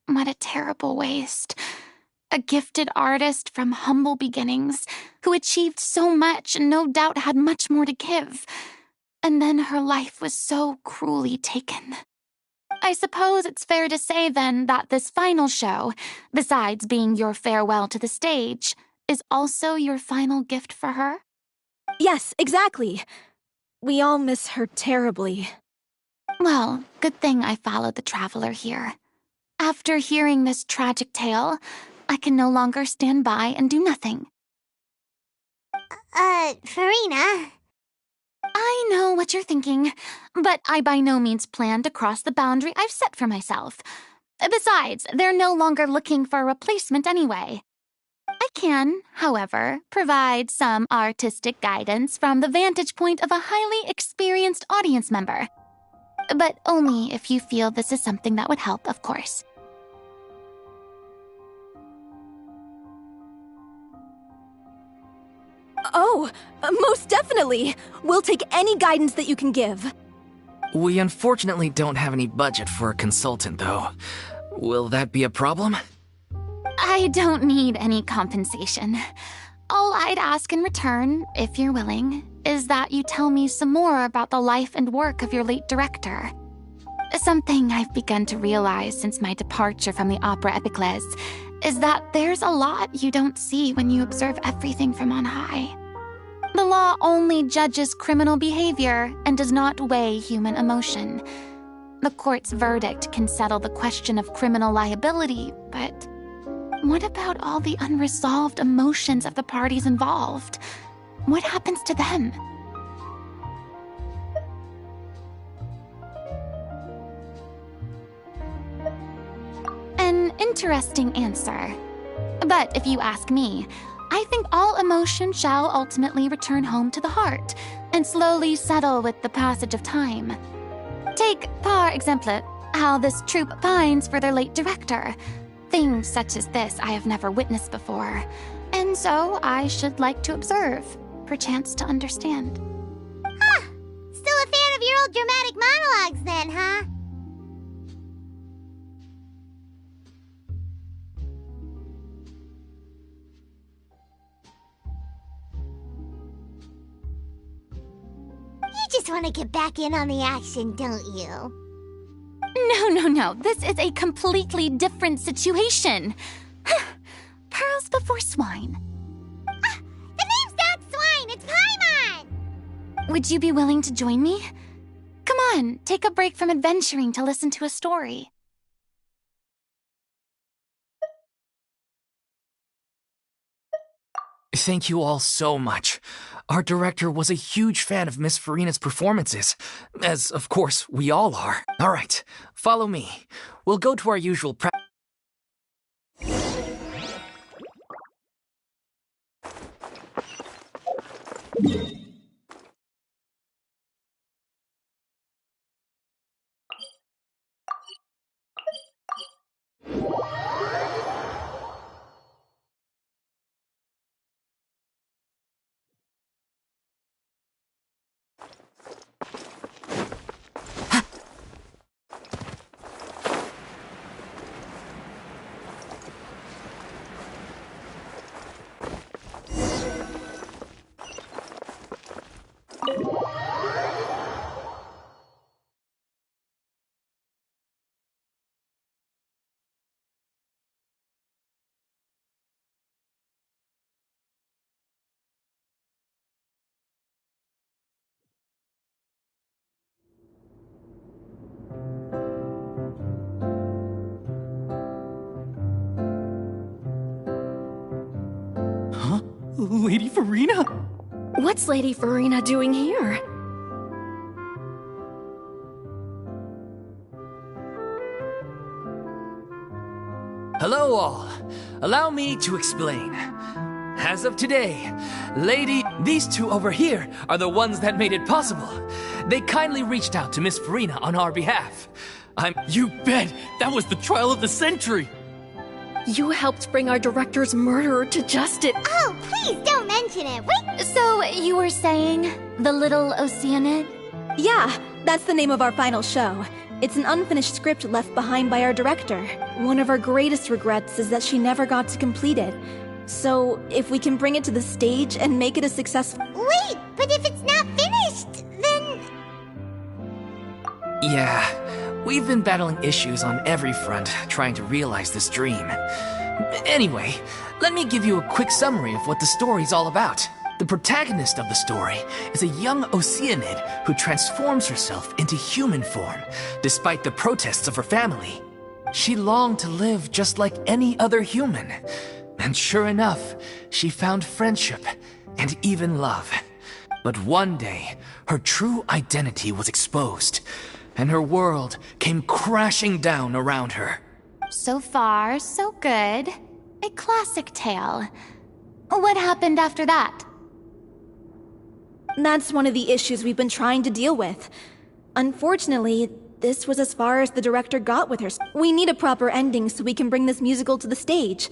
What a terrible waste. A gifted artist from humble beginnings who achieved so much and no doubt had much more to give. And then her life was so cruelly taken. I suppose it's fair to say then that this final show, besides being your farewell to the stage, is also your final gift for her? Yes, exactly. We all miss her terribly. Well, good thing I followed the traveler here. After hearing this tragic tale, I can no longer stand by and do nothing. Furina. I know what you're thinking, but I by no means plan to cross the boundary I've set for myself. Besides, they're no longer looking for a replacement anyway. I can, however, provide some artistic guidance from the vantage point of a highly experienced audience member. But only if you feel this is something that would help, of course. Oh, most definitely! We'll take any guidance that you can give. We unfortunately don't have any budget for a consultant, though. Will that be a problem? I don't need any compensation. All I'd ask in return, if you're willing, is that you tell me some more about the life and work of your late director. Something I've begun to realize since my departure from the Opera Epiclese is that there's a lot you don't see when you observe everything from on high. The law only judges criminal behavior and does not weigh human emotion. The court's verdict can settle the question of criminal liability, but what about all the unresolved emotions of the parties involved? What happens to them? An interesting answer. But if you ask me, I think all emotion shall ultimately return home to the heart and slowly settle with the passage of time. Take, par exemple, how this troupe pines for their late director. Things such as this I have never witnessed before, and so I should like to observe, perchance to understand. Huh. Still a fan of your old dramatic monologues then, huh? You just want to get back in on the action, don't you? No. This is a completely different situation. Pearls before swine. Ah, the name's not Swine, it's Paimon! Would you be willing to join me? Come on, take a break from adventuring to listen to a story. Thank you all so much. Our director was a huge fan of Miss Furina's performances, as, of course, we all are. All right, follow me. We'll go to our usual Lady Furina? What's Lady Furina doing here? Hello all. Allow me to explain. As of today, these two over here are the ones that made it possible. They kindly reached out to Miss Furina on our behalf. You bet! That was the trial of the century! You helped bring our director's murderer to justice. Oh, please don't mention it. Wait. So, you were saying the Little Oceanid? Yeah, that's the name of our final show. It's an unfinished script left behind by our director. One of our greatest regrets is that she never got to complete it. So, if we can bring it to the stage and make it a successful— Wait, but if it's not finished, then... Yeah, we've been battling issues on every front, trying to realize this dream. Anyway, let me give you a quick summary of what the story's all about. The protagonist of the story is a young Oceanid who transforms herself into human form, despite the protests of her family. She longed to live just like any other human. And sure enough, she found friendship and even love. But one day, her true identity was exposed, and her world came crashing down around her. So far, so good. A classic tale. What happened after that? That's one of the issues we've been trying to deal with. Unfortunately, this was as far as the director got with her. We need a proper ending so we can bring this musical to the stage.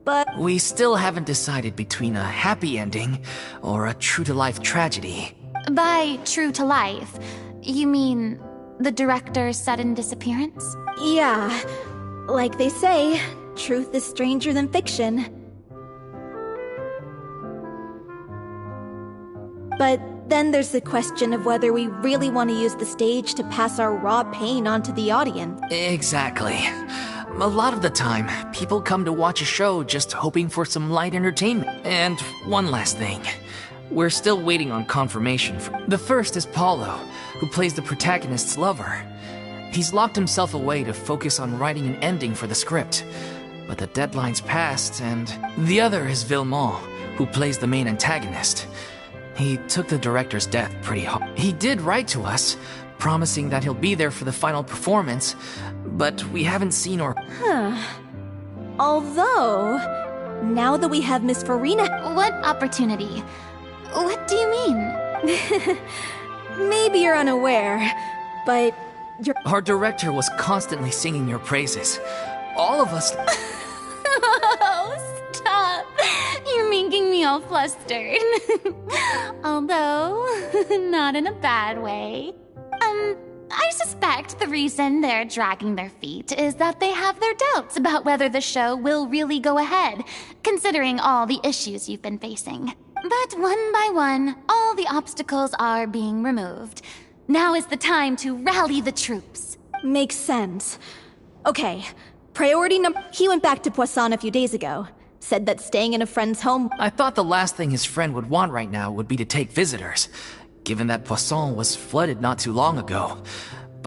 But we still haven't decided between a happy ending or a true-to-life tragedy. By true to life, you mean the director's sudden disappearance? Yeah, like they say, truth is stranger than fiction. But then there's the question of whether we really want to use the stage to pass our raw pain onto the audience. Exactly. A lot of the time, people come to watch a show just hoping for some light entertainment. And one last thing. We're still waiting on confirmation. The first is Paulo, who plays the protagonist's lover. He's locked himself away to focus on writing an ending for the script. But the deadline's passed, and the other is Villemont, who plays the main antagonist. He took the director's death pretty hard. He did write to us, promising that he'll be there for the final performance, but we haven't seen or— Although, now that we have Miss Furina— What opportunity? What do you mean? Maybe you're unaware, but Our director was constantly singing your praises. All of us— Oh, stop! You're making me all flustered. Although, not in a bad way. I suspect the reason they're dragging their feet is that they have their doubts about whether the show will really go ahead, considering all the issues you've been facing. But one by one, all the obstacles are being removed. Now is the time to rally the troops. Makes sense. Okay, priority number— He went back to Poisson a few days ago. Said that staying in a friend's home— I thought the last thing his friend would want right now would be to take visitors, given that Poisson was flooded not too long ago.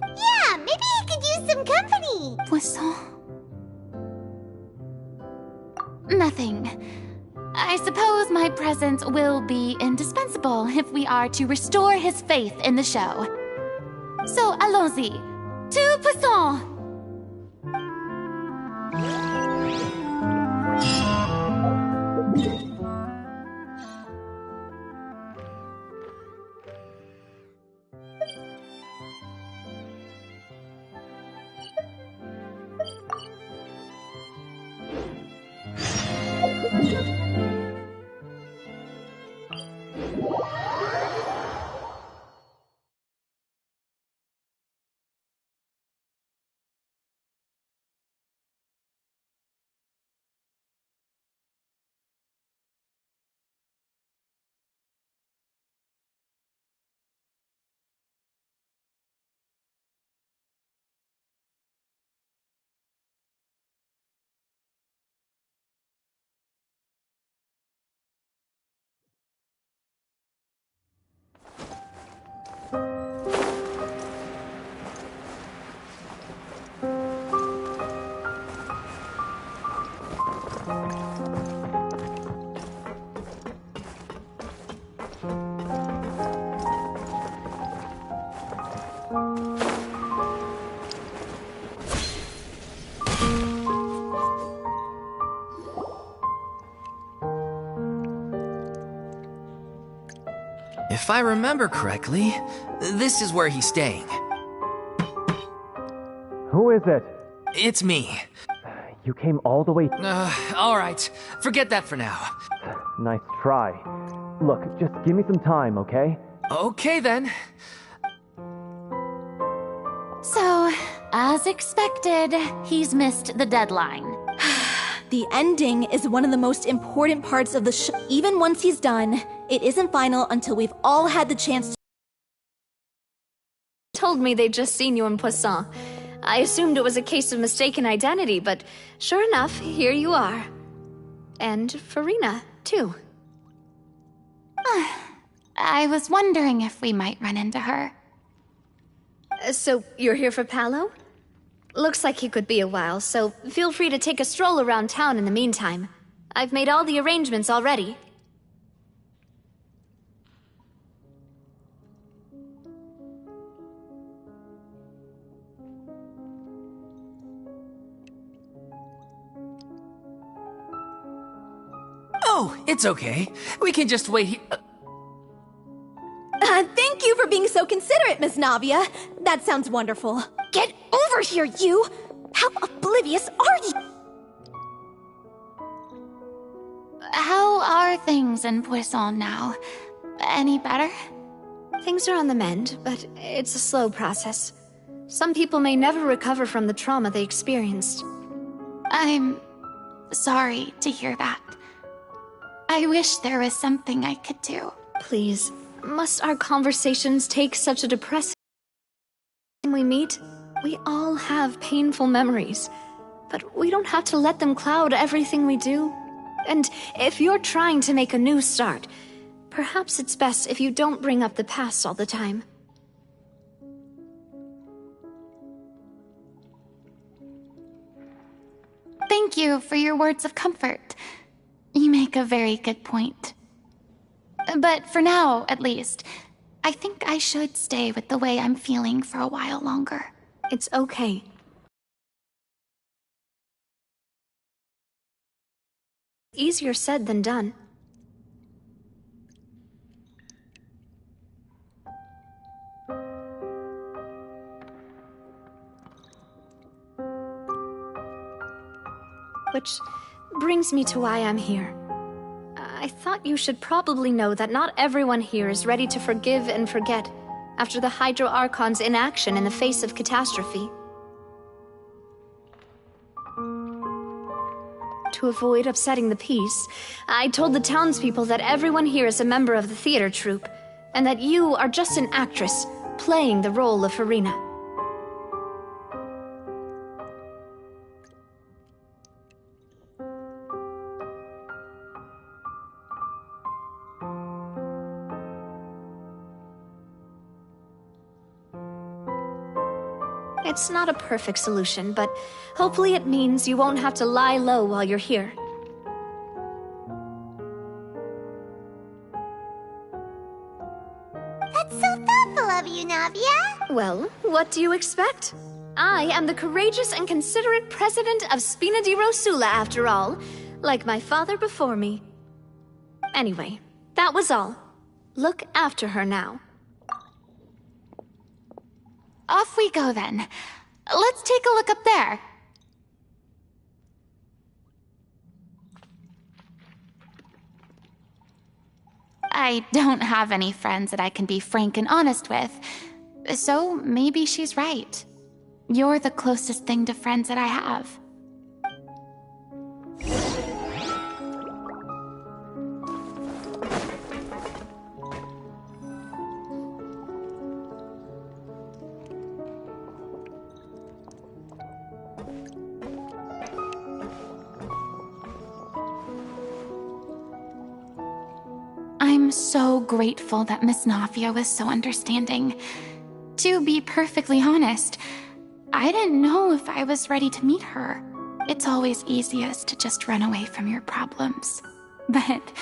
Yeah, maybe he could use some company. Poisson? Nothing. I suppose my presence will be indispensable if we are to restore his faith in the show. So, allons-y. To Poisson! If I remember correctly, this is where he's staying. Who is it? It's me. You came all the way... Alright. Forget that for now. Nice try. Look, just give me some time, okay? Okay, then. So, as expected, he's missed the deadline. The ending is one of the most important parts of the show. Even once he's done, it isn't final until we've all had the chance to... Told me they'd just seen you in Poisson. I assumed it was a case of mistaken identity, but sure enough, here you are. And Furina, too. I was wondering if we might run into her. So, you're here for Paolo? Looks like he could be a while, so feel free to take a stroll around town in the meantime. I've made all the arrangements already. Oh, it's okay. We can just wait here. Thank you for being so considerate, Miss Navia. That sounds wonderful. Get over here, you! How oblivious are you? How are things in Poisson now? Any better? Things are on the mend, but it's a slow process. Some people may never recover from the trauma they experienced. I'm sorry to hear that. I wish there was something I could do. Please, must our conversations take such a depressing... When we meet, we all have painful memories, but we don't have to let them cloud everything we do. And if you're trying to make a new start, perhaps it's best if you don't bring up the past all the time. Thank you for your words of comfort. You make a very good point. But for now, at least, I think I should stay with the way I'm feeling for a while longer. It's okay. Easier said than done. Which brings me to why I'm here. I thought you should probably know that not everyone here is ready to forgive and forget after the Hydro Archon's inaction in the face of catastrophe. To avoid upsetting the peace, I told the townspeople that everyone here is a member of the theater troupe, and that you are just an actress playing the role of Furina. It's not a perfect solution, but hopefully it means you won't have to lie low while you're here. That's so thoughtful of you, Navia. Well, what do you expect? I am the courageous and considerate president of Spina di Rosula, after all, like my father before me. Anyway, that was all. Look after her now. Off we go, then. Let's take a look up there. I don't have any friends that I can be frank and honest with, so maybe she's right. You're the closest thing to friends that I have. I'm so grateful that Miss Navia was so understanding. To be perfectly honest, I didn't know if I was ready to meet her. It's always easiest to just run away from your problems. But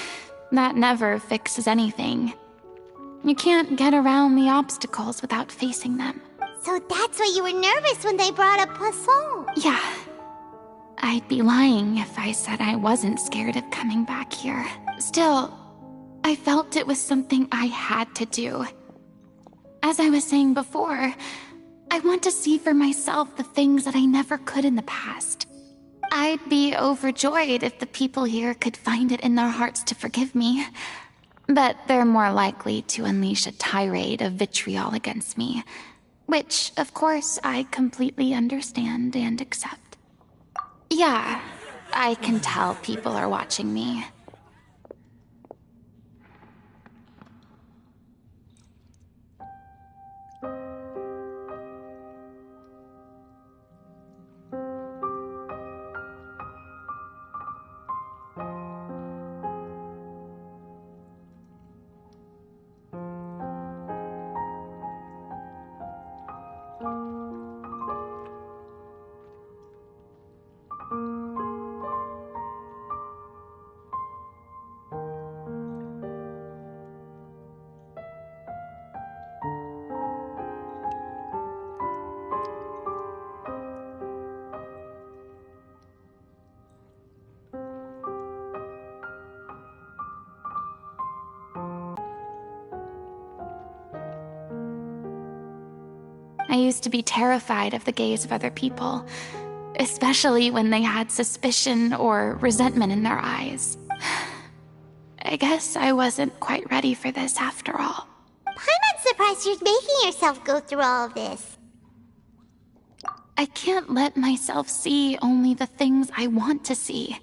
that never fixes anything. You can't get around the obstacles without facing them. So that's why you were nervous when they brought up Poisson. Yeah. I'd be lying if I said I wasn't scared of coming back here. Still, I felt it was something I had to do. As I was saying before, I want to see for myself the things that I never could in the past. I'd be overjoyed if the people here could find it in their hearts to forgive me. But they're more likely to unleash a tirade of vitriol against me. Which, of course, I completely understand and accept. Yeah, I can tell people are watching me. I used to be terrified of the gaze of other people, especially when they had suspicion or resentment in their eyes. I guess I wasn't quite ready for this after all. I'm surprised you're making yourself go through all of this. I can't let myself see only the things I want to see.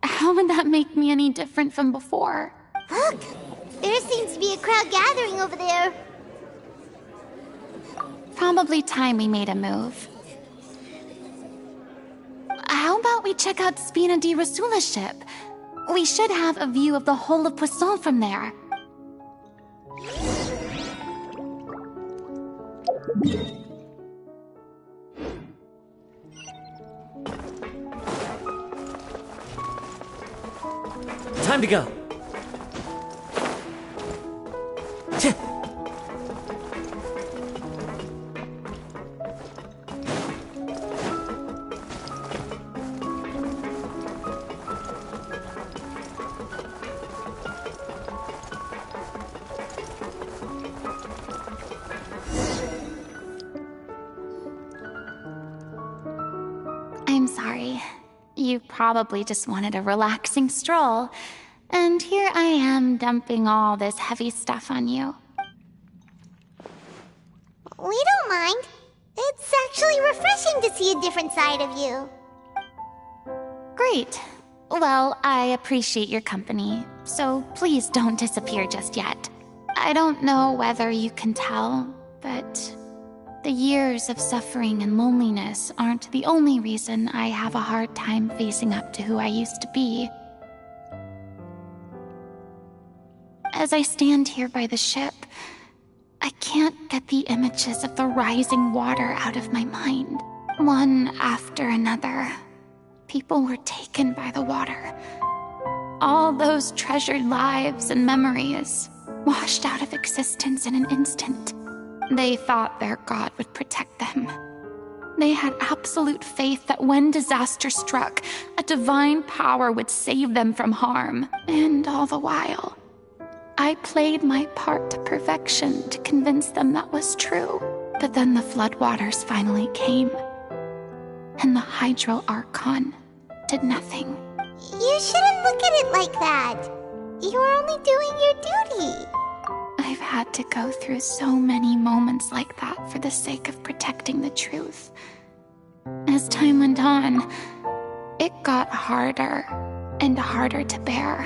How would that make me any different from before? Look! There seems to be a crowd gathering over there. Probably time we made a move. How about we check out Spina di Rasula's ship? We should have a view of the whole of Poisson from there. Time to go. I'm sorry. You probably just wanted a relaxing stroll, and here I am dumping all this heavy stuff on you. We don't mind. It's actually refreshing to see a different side of you. Great. Well, I appreciate your company, so please don't disappear just yet. I don't know whether you can tell, but the years of suffering and loneliness aren't the only reason I have a hard time facing up to who I used to be. As I stand here by the ship, I can't get the images of the rising water out of my mind. One after another, people were taken by the water. All those treasured lives and memories washed out of existence in an instant. They thought their god would protect them. They had absolute faith that when disaster struck, a divine power would save them from harm. And all the while, I played my part to perfection to convince them that was true. But then the floodwaters finally came, and the Hydro-Archon did nothing. You shouldn't look at it like that. You're only doing your duty. I've had to go through so many moments like that for the sake of protecting the truth. As time went on, it got harder and harder to bear,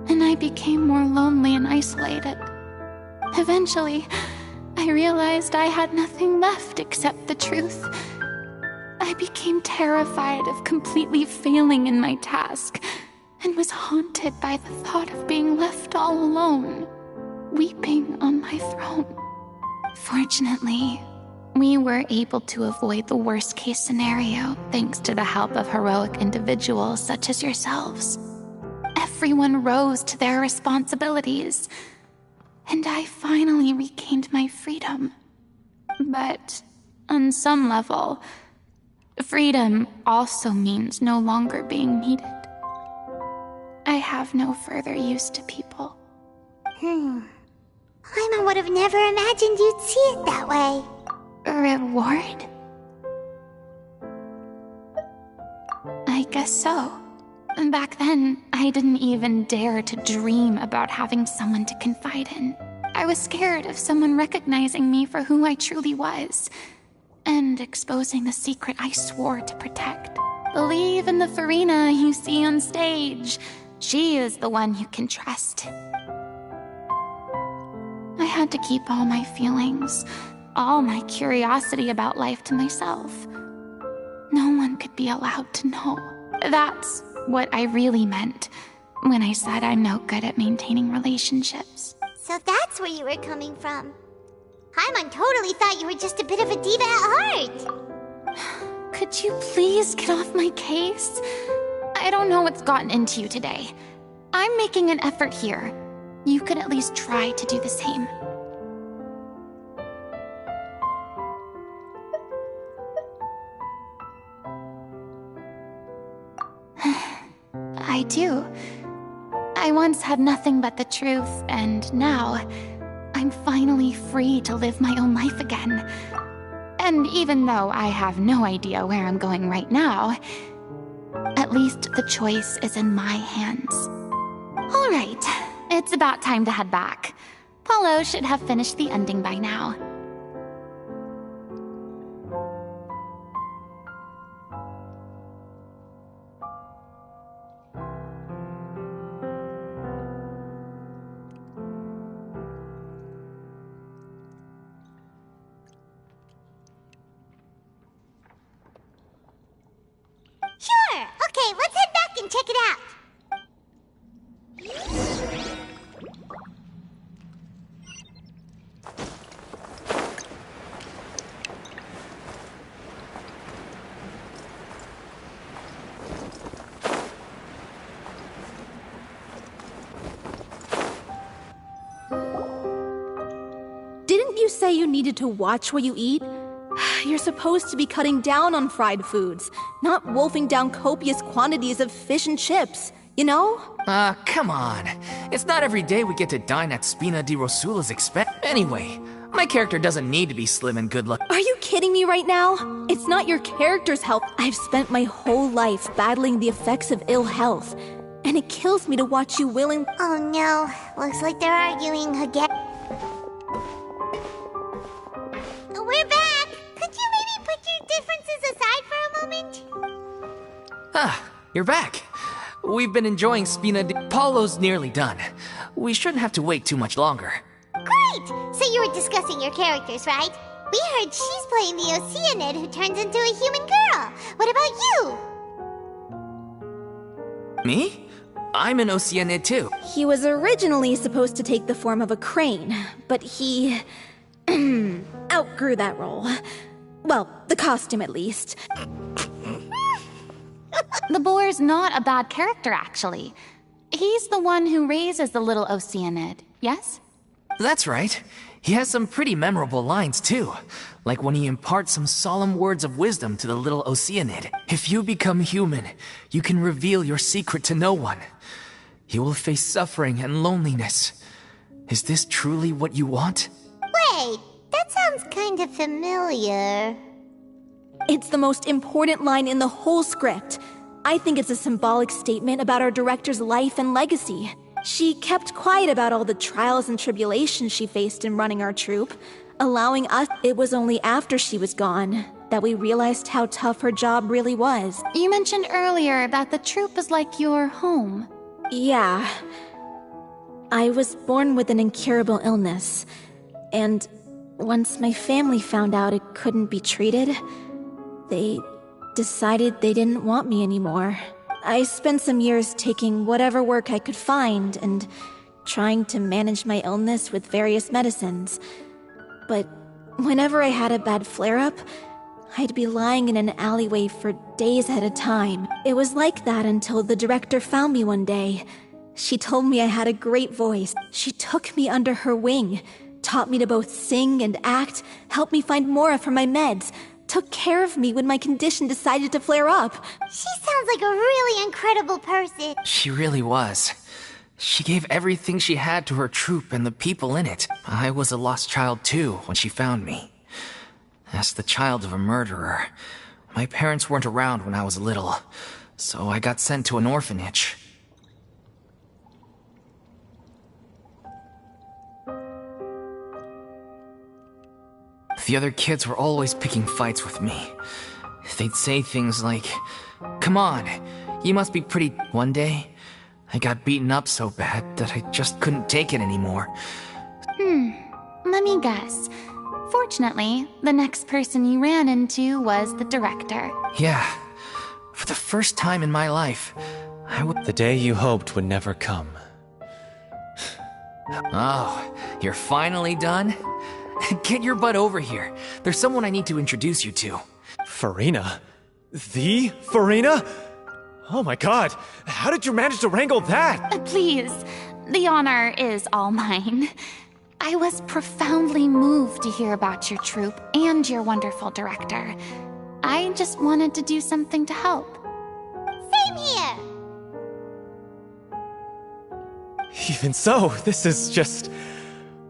and I became more lonely and isolated. Eventually, I realized I had nothing left except the truth. I became terrified of completely failing in my task, and was haunted by the thought of being left all alone, weeping on my throne. Fortunately, we were able to avoid the worst-case scenario thanks to the help of heroic individuals such as yourselves. Everyone rose to their responsibilities, and I finally regained my freedom. But on some level, freedom also means no longer being needed. I have no further use to people. Paimon would have never imagined you'd see it that way. A reward? guess so. And back then, I didn't even dare to dream about having someone to confide in. I was scared of someone recognizing me for who I truly was, and exposing the secret I swore to protect. Believe in the Furina you see on stage. She is the one you can trust. I had to keep all my feelings, all my curiosity about life to myself. No one could be allowed to know. That's what I really meant when I said I'm no good at maintaining relationships. So that's where you were coming from. Paimon totally thought you were just a bit of a diva at heart. Could you please get off my case? I don't know what's gotten into you today. I'm making an effort here. You could at least try to do the same. I do. I once had nothing but the truth, and now I'm finally free to live my own life again. And even though I have no idea where I'm going right now, at least the choice is in my hands. All right, it's about time to head back. Paulo should have finished the ending by now. Sure! Okay, let's head back and check it out. Didn't you say you needed to watch what you eat? You're supposed to be cutting down on fried foods, not wolfing down copious quantities of fish and chips, you know? Come on. It's not every day we get to dine at Spina di Rosula's expense. Anyway, my character doesn't need to be slim and good looking. Are you kidding me right now? It's not your character's health. I've spent my whole life battling the effects of ill health, and it kills me to watch you willing— Oh no, looks like they're arguing again. We're back! Could you maybe put your differences aside for a moment? Ah, you're back. We've been enjoying Spina di... Paulo's nearly done. We shouldn't have to wait too much longer. Great! So you were discussing your characters, right? We heard she's playing the Oceanid who turns into a human girl. What about you? Me? I'm an Oceanid too. He was originally supposed to take the form of a crane, but he outgrew that role. Well, the costume at least. The boar's not a bad character, actually. He's the one who raises the little Oceanid, yes? That's right. He has some pretty memorable lines too. Like when he imparts some solemn words of wisdom to the little Oceanid. If you become human, you can reveal your secret to no one. You will face suffering and loneliness. Is this truly what you want? Wait, that sounds kind of familiar. It's the most important line in the whole script. I think it's a symbolic statement about our director's life and legacy. She kept quiet about all the trials and tribulations she faced in running our troupe, allowing us— It was only after she was gone that we realized how tough her job really was. You mentioned earlier that the troupe is like your home. Yeah. I was born with an incurable illness, and once my family found out it couldn't be treated, they decided they didn't want me anymore. I spent some years taking whatever work I could find and trying to manage my illness with various medicines. But whenever I had a bad flare-up, I'd be lying in an alleyway for days at a time. It was like that until the director found me one day. She told me I had a great voice. She took me under her wing, taught me to both sing and act, helped me find Mora for my meds, took care of me when my condition decided to flare up. She sounds like a really incredible person. She really was. She gave everything she had to her troupe and the people in it. I was a lost child too when she found me. As the child of a murderer, my parents weren't around when I was little, so I got sent to an orphanage. The other kids were always picking fights with me. They'd say things like, "Come on, you must be pretty..." One day, I got beaten up so bad that I just couldn't take it anymore. Let me guess. Fortunately, the next person you ran into was the director. Yeah, for the first time in my life, The day you hoped would never come. Oh, you're finally done? Get your butt over here. There's someone I need to introduce you to. Furina? The Furina? Oh my god, how did you manage to wrangle that? Please, the honor is all mine. I was profoundly moved to hear about your troupe and your wonderful director. I just wanted to do something to help. Same here! Even so, this is just...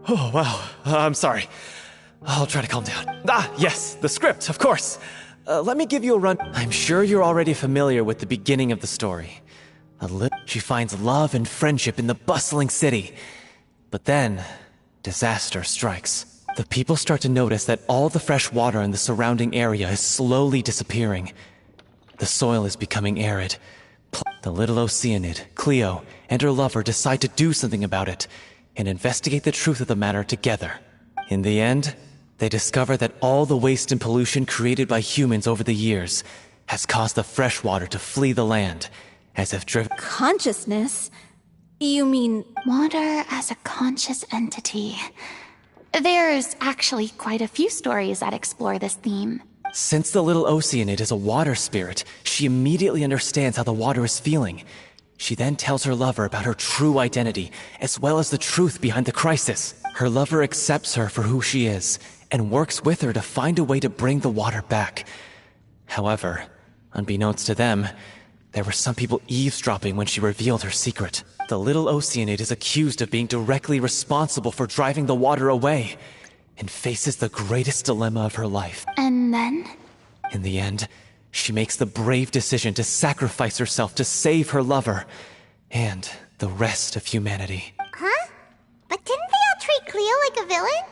Oh, wow. I'm sorry. I'll try to calm down. Ah, yes, the script, of course. Let me give you a run. I'm sure you're already familiar with the beginning of the story. She finds love and friendship in the bustling city. But then, disaster strikes. The people start to notice that all the fresh water in the surrounding area is slowly disappearing. The soil is becoming arid. The little Oceanid, Cleo, and her lover decide to do something about it and investigate the truth of the matter together. In the end, they discover that all the waste and pollution created by humans over the years has caused the fresh water to flee the land, as if driven... Consciousness? You mean... Water as a conscious entity. There's actually quite a few stories that explore this theme. Since the little Oceanid is a water spirit, she immediately understands how the water is feeling. She then tells her lover about her true identity, as well as the truth behind the crisis. Her lover accepts her for who she is, and works with her to find a way to bring the water back. However, unbeknownst to them, there were some people eavesdropping when she revealed her secret. The little Oceanid is accused of being directly responsible for driving the water away, and faces the greatest dilemma of her life. And then? In the end, she makes the brave decision to sacrifice herself to save her lover, and the rest of humanity. Huh? But didn't they all treat Cleo like a villain?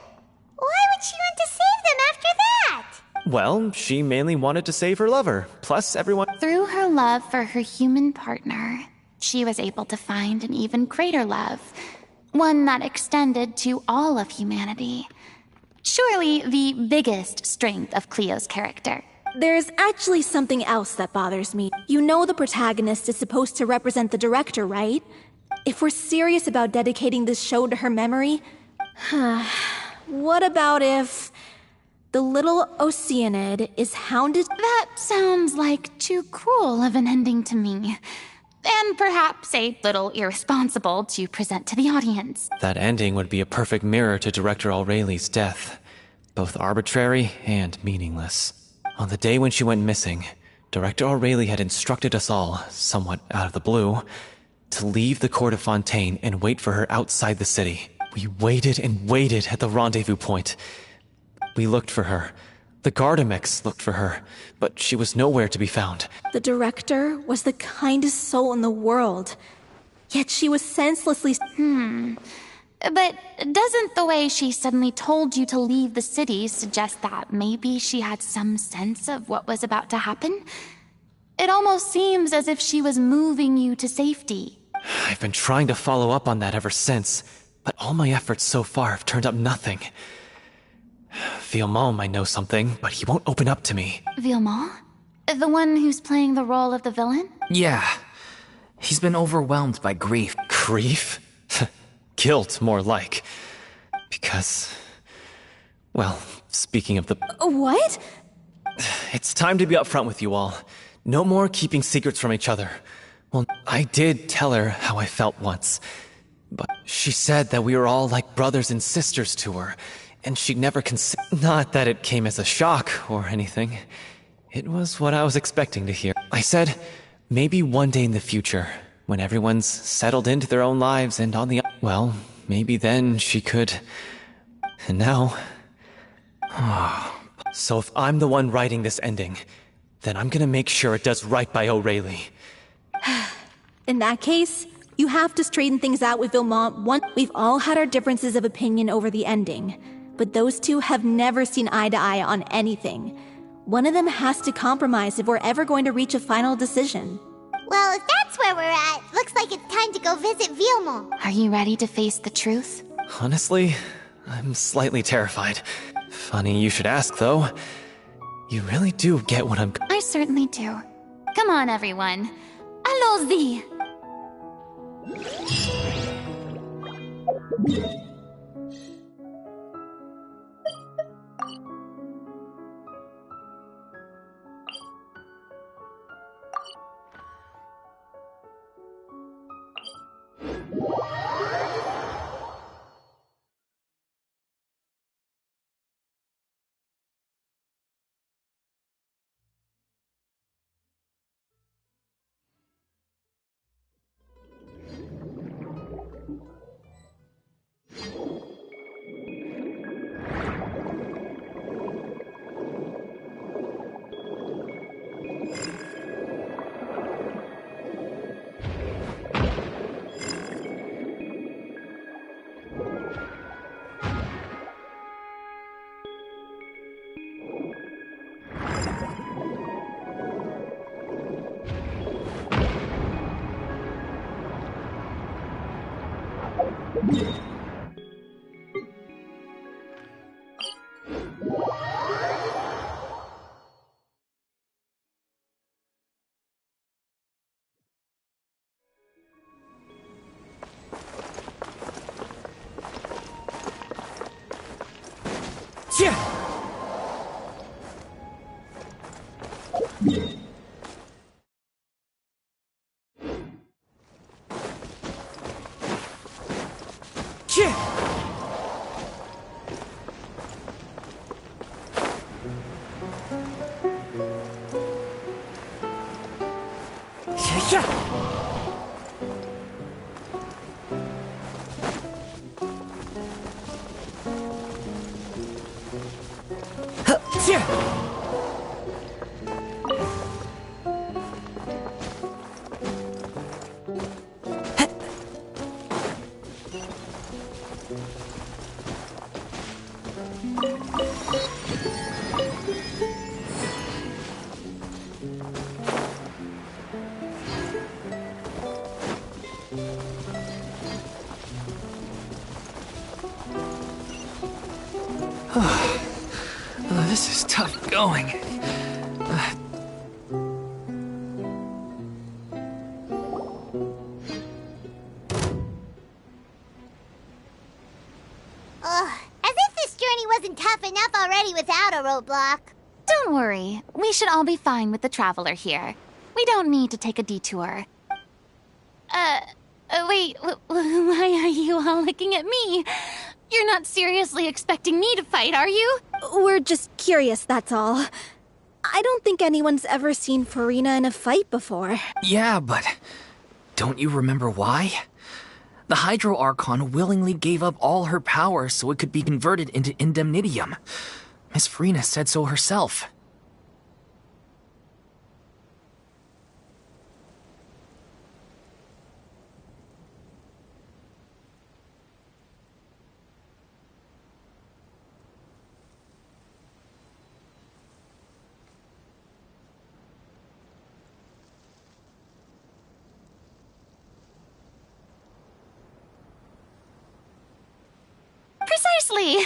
Why would she want to save them after that? Well, she mainly wanted to save her lover, plus everyone... Through her love for her human partner, she was able to find an even greater love. One that extended to all of humanity. Surely the biggest strength of Cleo's character. There's actually something else that bothers me. You know the protagonist is supposed to represent the director, right? If we're serious about dedicating this show to her memory... What about if... the little Oceanid is hounded... That sounds like too cruel of an ending to me. And perhaps a little irresponsible to present to the audience. That ending would be a perfect mirror to Director Aureli's death. Both arbitrary and meaningless. On the day when she went missing, Director Aureli had instructed us all, somewhat out of the blue, to leave the court of Fontaine and wait for her outside the city. We waited and waited at the rendezvous point. We looked for her. The Gardamex looked for her, but she was nowhere to be found. The director was the kindest soul in the world. Yet she was senselessly... But doesn't the way she suddenly told you to leave the city suggest that maybe she had some sense of what was about to happen? It almost seems as if she was moving you to safety. I've been trying to follow up on that ever since, but all my efforts so far have turned up nothing. Villemont might know something, but he won't open up to me. Villemont? The one who's playing the role of the villain? Yeah. He's been overwhelmed by grief. Grief? Guilt, more like. Because... well, speaking of the... What? It's time to be upfront with you all. No more keeping secrets from each other. Well, I did tell her how I felt once. But she said that we were all like brothers and sisters to her, and she'd never not that it came as a shock or anything. It was what I was expecting to hear. I said, maybe one day in the future, when everyone's settled into their own lives and on the... well, maybe then she could... And now... So if I'm the one writing this ending, then I'm gonna make sure it does right by O'Reilly. In that case, you have to straighten things out with Vilmont. We've all had our differences of opinion over the ending, but those two have never seen eye to eye on anything. One of them has to compromise if we're ever going to reach a final decision. Well, if that's where we're at, looks like it's time to go visit Vilmont. Are you ready to face the truth? Honestly, I'm slightly terrified. Funny you should ask, though. You really do get what I'm... I certainly do. Come on, everyone. Allons-y! This is tough going. As if this journey wasn't tough enough already without a roadblock. Don't worry. We should all be fine with the traveler here. We don't need to take a detour. Wait, why are you all looking at me? You're not seriously expecting me to fight, are you? We're just curious, that's all. I don't think anyone's ever seen Furina in a fight before. Yeah, but don't you remember why? The Hydro Archon willingly gave up all her power so it could be converted into indemnitium. Miss Furina said so herself. Precisely!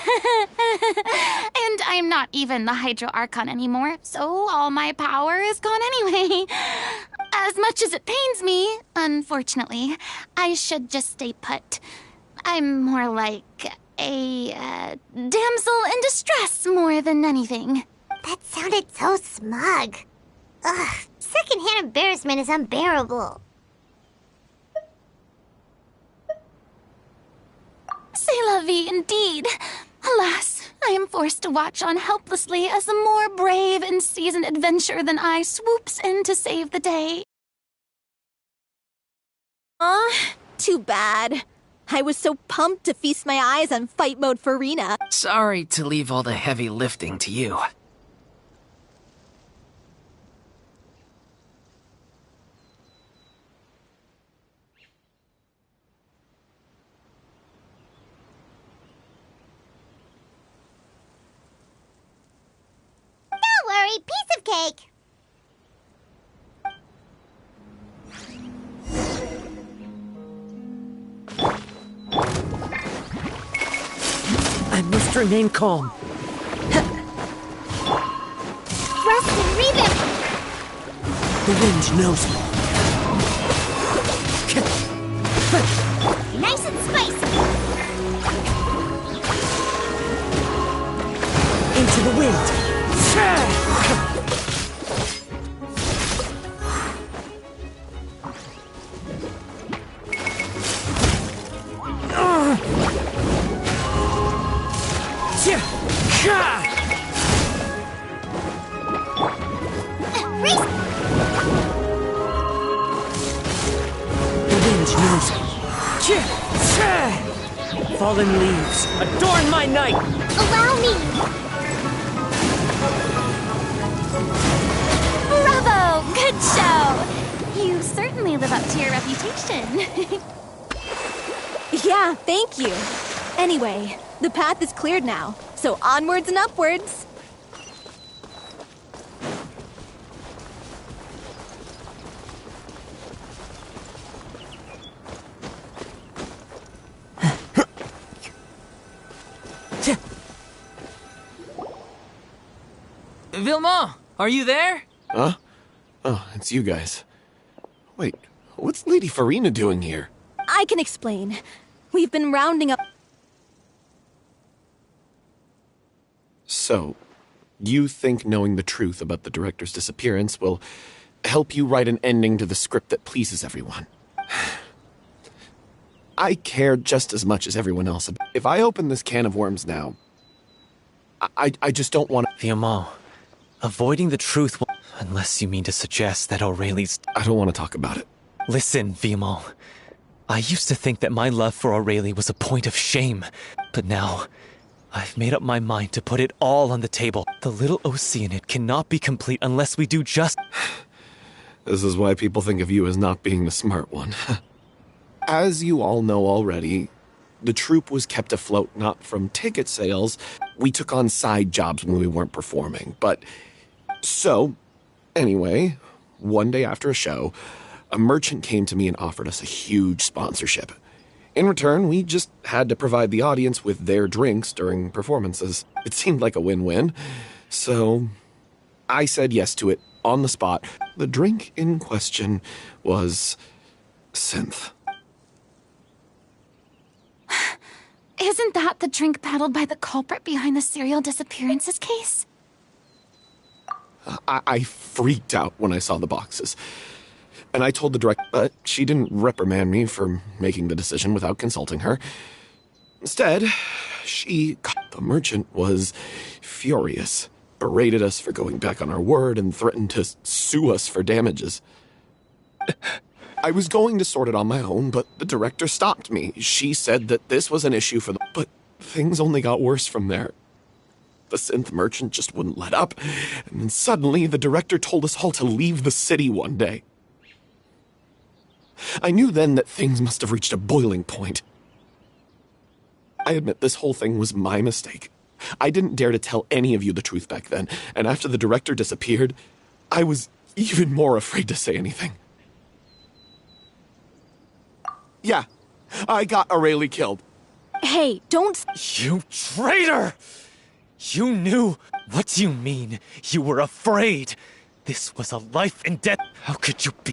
And I'm not even the Hydro Archon anymore, so all my power is gone anyway. As much as it pains me, unfortunately, I should just stay put. I'm more like a damsel in distress more than anything. That sounded so smug. Ugh, secondhand embarrassment is unbearable. C'est la vie, indeed. Alas, I am forced to watch on helplessly as a more brave and seasoned adventurer than I swoops in to save the day. Too bad. I was so pumped to feast my eyes on fight mode Furina. Sorry to leave all the heavy lifting to you. cupcake. I must remain calm. Rust and reboot. The wind knows me. Nice and spicy. Into the wind. The wind knows me. Fallen leaves, adorn my night! Allow me. Bravo! Good show! You certainly live up to your reputation. Yeah, thank you. Anyway, the path is cleared now, so onwards and upwards. Vilma, are you there? Huh? Oh, it's you guys. Wait, what's Lady Furina doing here? I can explain. We've been rounding up. So, you think knowing the truth about the director's disappearance will help you write an ending to the script that pleases everyone? I care just as much as everyone else. If I open this can of worms now, I just don't want to... Vilma, avoiding the truth will... Unless you mean to suggest that Aurelie's... I don't want to talk about it. Listen, Vilma. I used to think that my love for Aurelie was a point of shame. But now, I've made up my mind to put it all on the table. The little OC in it cannot be complete unless we do just... This is why people think of you as not being the smart one. As you all know already, the troupe was kept afloat not from ticket sales. We took on side jobs when we weren't performing. But, so, anyway, one day after a show, a merchant came to me and offered us a huge sponsorship. In return, we just had to provide the audience with their drinks during performances. It seemed like a win-win. So, I said yes to it on the spot. The drink in question was synth. Isn't that the drink peddled by the culprit behind the serial disappearances case? I freaked out when I saw the boxes. And I told the director, but she didn't reprimand me for making the decision without consulting her. Instead, the merchant was furious, berated us for going back on our word, and threatened to sue us for damages. I was going to sort it on my own, but the director stopped me. She said that this was an issue for them, but things only got worse from there. The synth merchant just wouldn't let up, and then suddenly the director told us all to leave the city one day. I knew then that things must have reached a boiling point. I admit this whole thing was my mistake. I didn't dare to tell any of you the truth back then, and after the director disappeared, I was even more afraid to say anything. Yeah, I got Aurelie killed. Hey, don't... You traitor! You knew... What do you mean? You were afraid? This was a life and death... How could you be...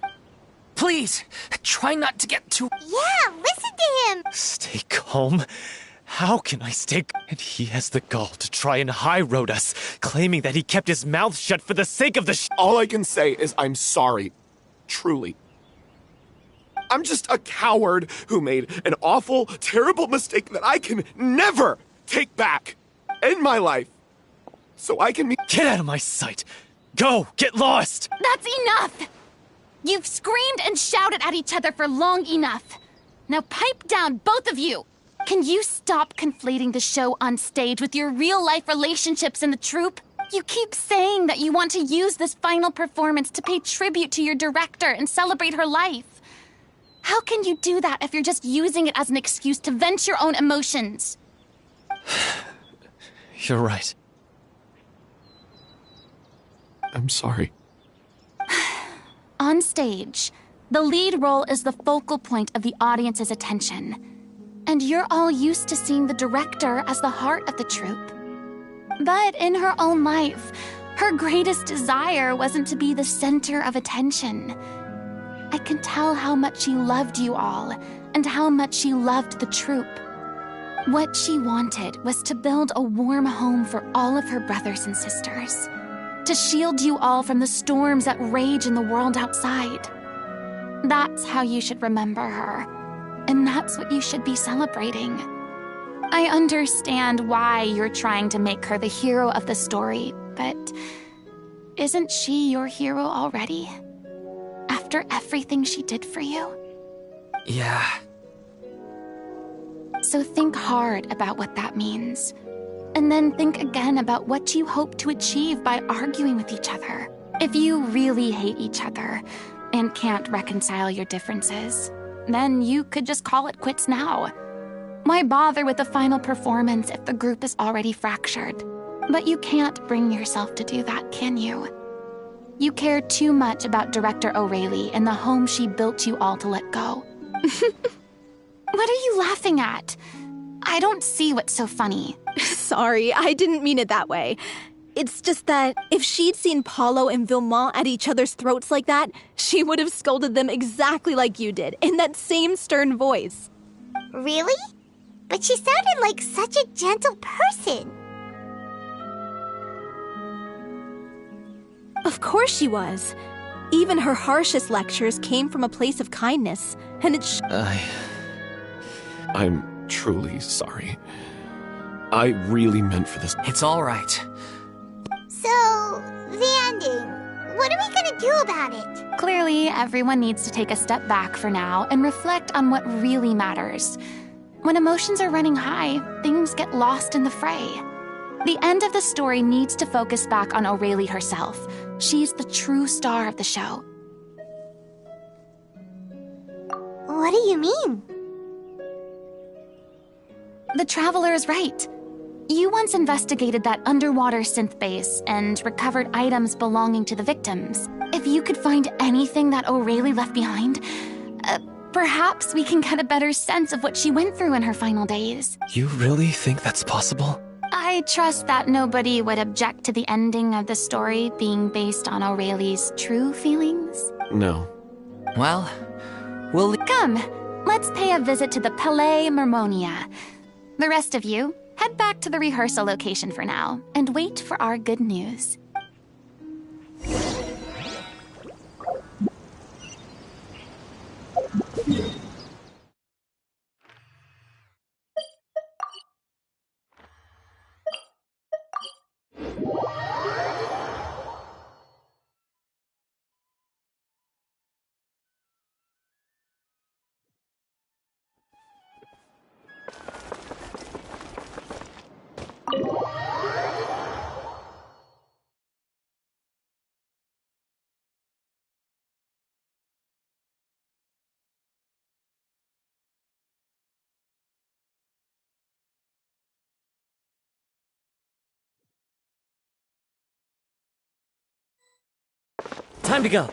Please, try not to get too... Yeah, listen to him! Stay calm? How can I stay... And he has the gall to try and high-road us, claiming that he kept his mouth shut for the sake of the All I can say is I'm sorry. Truly. I'm just a coward who made an awful, terrible mistake that I can never take back in my life. So I can be... Get out of my sight! Go! Get lost! That's enough! You've screamed and shouted at each other for long enough. Now pipe down, both of you! Can you stop conflating the show on stage with your real-life relationships in the troupe? You keep saying that you want to use this final performance to pay tribute to your director and celebrate her life. How can you do that if you're just using it as an excuse to vent your own emotions? You're right. I'm sorry. On stage, the lead role is the focal point of the audience's attention. And you're all used to seeing the director as the heart of the troupe. But in her own life, her greatest desire wasn't to be the center of attention. I can tell how much she loved you all, and how much she loved the troupe. What she wanted was to build a warm home for all of her brothers and sisters. To shield you all from the storms that rage in the world outside. That's how you should remember her. And that's what you should be celebrating. I understand why you're trying to make her the hero of the story, but isn't she your hero already? After everything she did for you? Yeah. So think hard about what that means. And then think again about what you hope to achieve by arguing with each other. If you really hate each other and can't reconcile your differences, then you could just call it quits now. Why bother with the final performance if the group is already fractured? But you can't bring yourself to do that, can you? You care too much about Director O'Reilly and the home she built you all to let go. What are you laughing at? I don't see what's so funny. Sorry, I didn't mean it that way. It's just that if she'd seen Paulo and Vilmont at each other's throats like that, she would have scolded them exactly like you did, in that same stern voice. Really? But she sounded like such a gentle person. Of course she was. Even her harshest lectures came from a place of kindness, and it's... I'm truly sorry. I really meant for this. It's all right. So, the ending. What are we gonna do about it? Clearly, everyone needs to take a step back for now and reflect on what really matters. When emotions are running high, things get lost in the fray. The end of the story needs to focus back on O'Reilly herself. She's the true star of the show. What do you mean? The Traveler is right. You once investigated that underwater synth base and recovered items belonging to the victims. If you could find anything that O'Reilly left behind, perhaps we can get a better sense of what she went through in her final days. You really think that's possible? I trust that nobody would object to the ending of the story being based on O'Reilly's true feelings. No. Well, we'll... Come, let's pay a visit to the Palais Mermonia. The rest of you, head back to the rehearsal location for now, and wait for our good news. Time to go.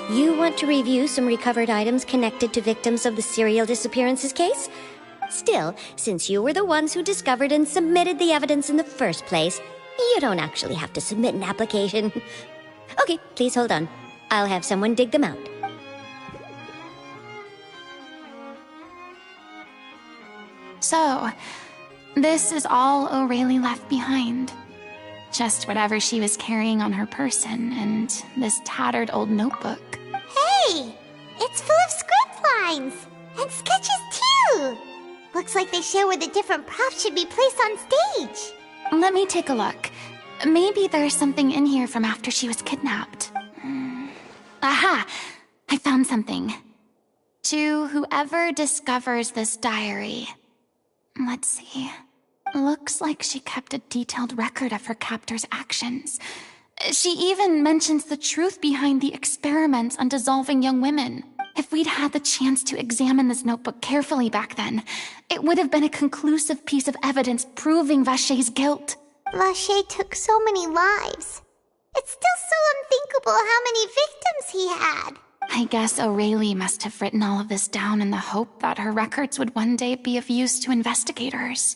You want to review some recovered items connected to victims of the serial disappearances case? Still, since you were the ones who discovered and submitted the evidence in the first place, you don't actually have to submit an application. Okay, please hold on. I'll have someone dig them out. So, this is all O'Reilly left behind. Just whatever she was carrying on her person and this tattered old notebook. Hey! It's full of script lines! And sketches too! Looks like they show where the different props should be placed on stage. Let me take a look. Maybe there's something in here from after she was kidnapped. Aha! I found something. To whoever discovers this diary. Let's see. Looks like she kept a detailed record of her captor's actions. She even mentions the truth behind the experiments on dissolving young women. If we'd had the chance to examine this notebook carefully back then, it would have been a conclusive piece of evidence proving Vachey's guilt. Vachey took so many lives. It's still so unthinkable how many victims he had. I guess Aurelie must have written all of this down in the hope that her records would one day be of use to investigators.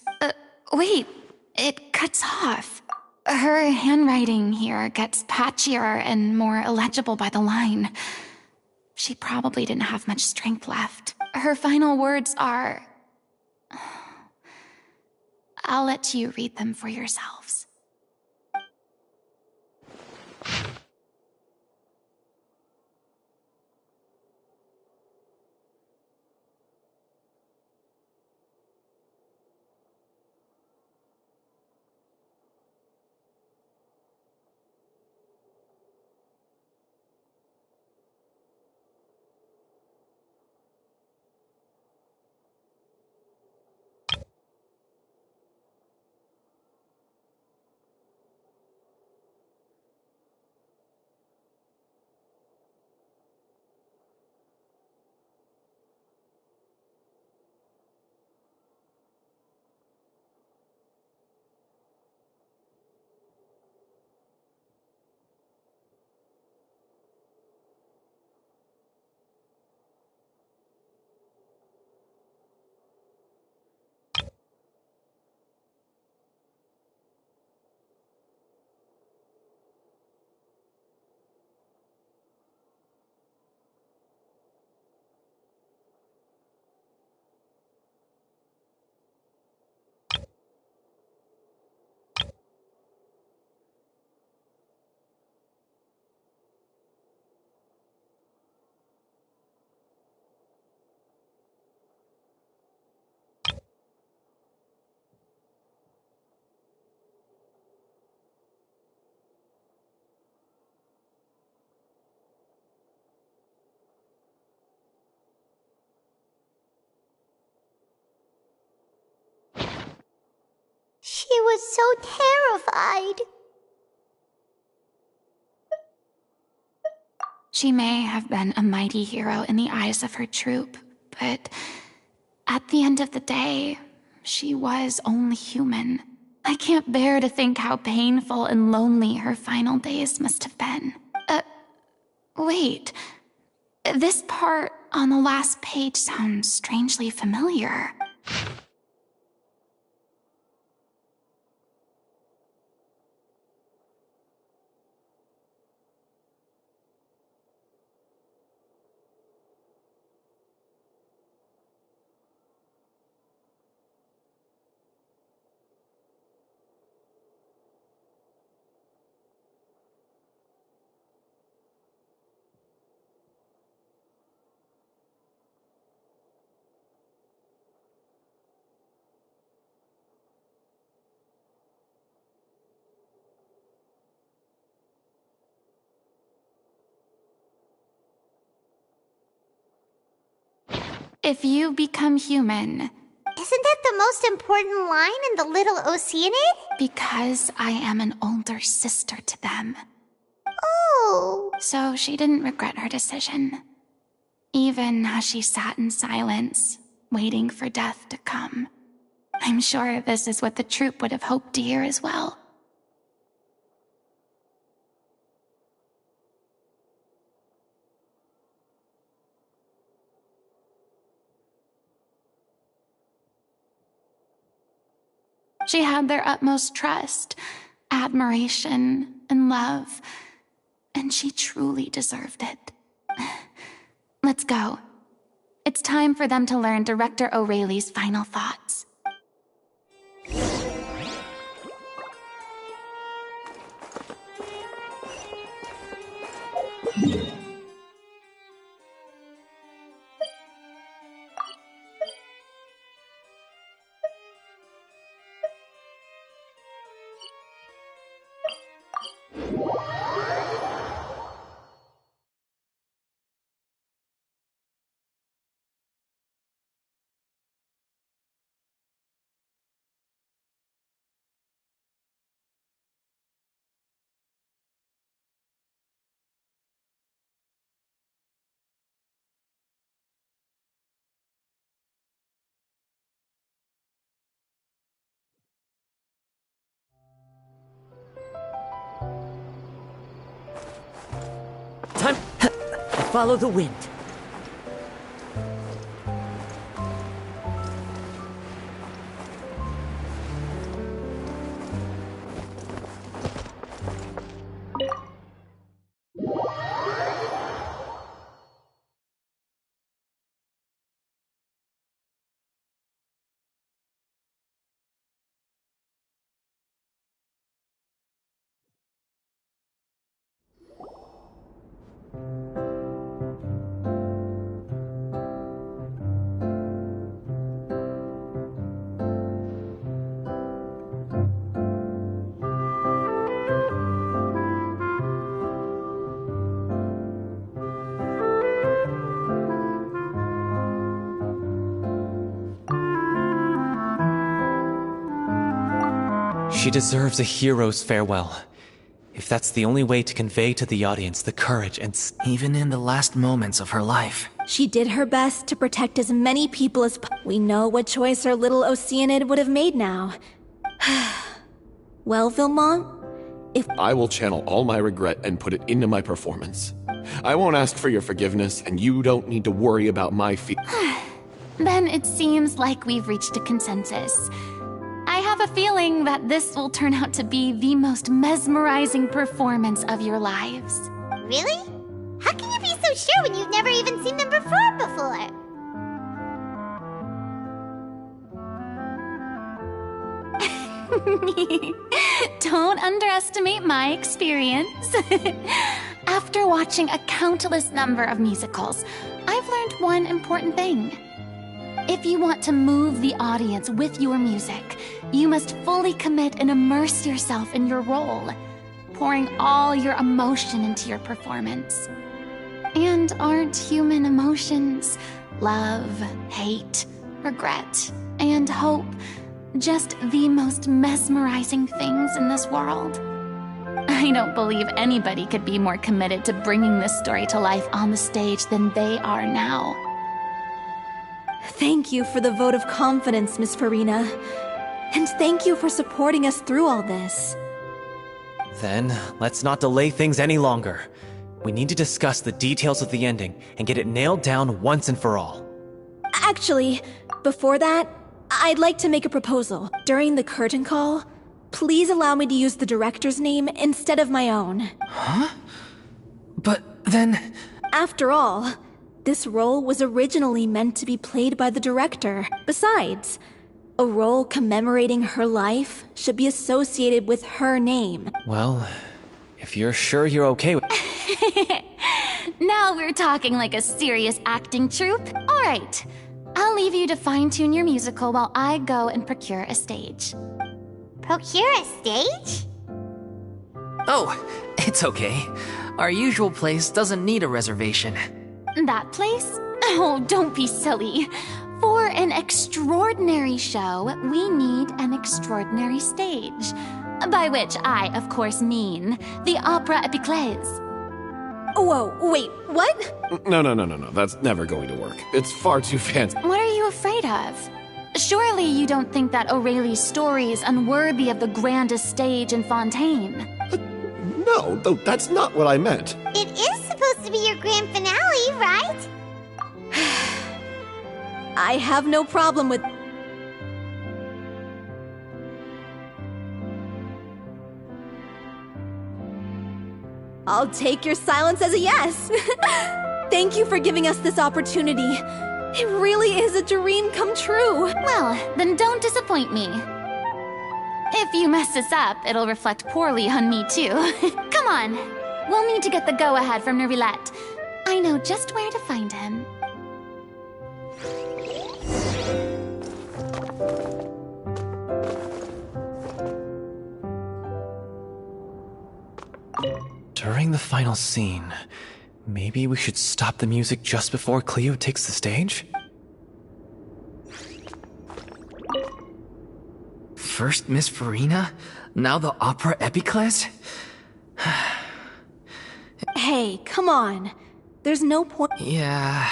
Wait, it cuts off. Her handwriting here gets patchier and more illegible by the line. She probably didn't have much strength left. Her final words are... I'll let you read them for yourselves. She was so terrified. She may have been a mighty hero in the eyes of her troop, but at the end of the day, she was only human. I can't bear to think how painful and lonely her final days must have been. Wait. This part on the last page sounds strangely familiar. If you become human... Isn't that the most important line in the Little Oceanid? Because I am an older sister to them. Oh. So she didn't regret her decision. Even as she sat in silence, waiting for death to come. I'm sure this is what the troop would have hoped to hear as well. She had their utmost trust, admiration, and love, and she truly deserved it. Let's go. It's time for them to learn Director O'Reilly's final thoughts. Follow the wind. She deserves a hero's farewell. If that's the only way to convey to the audience the courage and... Even in the last moments of her life. She did her best to protect as many people as we know what choice our little Oceanid would have made now. Well, Vilmont, if I will channel all my regret and put it into my performance. I won't ask for your forgiveness, and you don't need to worry about my Then it seems like we've reached a consensus. I have a feeling that this will turn out to be the most mesmerizing performance of your lives. Really? How can you be so sure when you've never even seen them perform before? Don't underestimate my experience. After watching a countless number of musicals, I've learned one important thing. If you want to move the audience with your music, you must fully commit and immerse yourself in your role, pouring all your emotion into your performance. And aren't human emotions, love, hate, regret, and hope, just the most mesmerizing things in this world? I don't believe anybody could be more committed to bringing this story to life on the stage than they are now. Thank you for the vote of confidence, Miss Furina. And thank you for supporting us through all this. Then, let's not delay things any longer. We need to discuss the details of the ending and get it nailed down once and for all. Actually, before that, I'd like to make a proposal. During the curtain call, please allow me to use the director's name instead of my own. Huh? But then... After all, this role was originally meant to be played by the director. Besides, a role commemorating her life should be associated with her name. Well, if you're sure you're okay with... Now we're talking like a serious acting troupe. All right, I'll leave you to fine-tune your musical while I go and procure a stage. Procure a stage? Oh, it's okay. Our usual place doesn't need a reservation. That place? Oh, don't be silly. For an extraordinary show, we need an extraordinary stage. By which I, of course, mean the Opera Epiclese. Whoa, wait, what? No. That's never going to work. It's far too fancy. What are you afraid of? Surely you don't think that Aurelie's story is unworthy of the grandest stage in Fontaine. No, that's not what I meant. It is supposed to be your grand finale, right? I have no problem with... I'll take your silence as a yes. Thank you for giving us this opportunity. It really is a dream come true. Well, then don't disappoint me. If you mess this up, it'll reflect poorly on me too. Come on, we'll need to get the go-ahead from Nervilette. I know just where to find him. During the final scene, maybe we should stop the music just before Cleo takes the stage? First Miss Furina, now the Opera Epiclese? Hey, come on. There's no point. Yeah...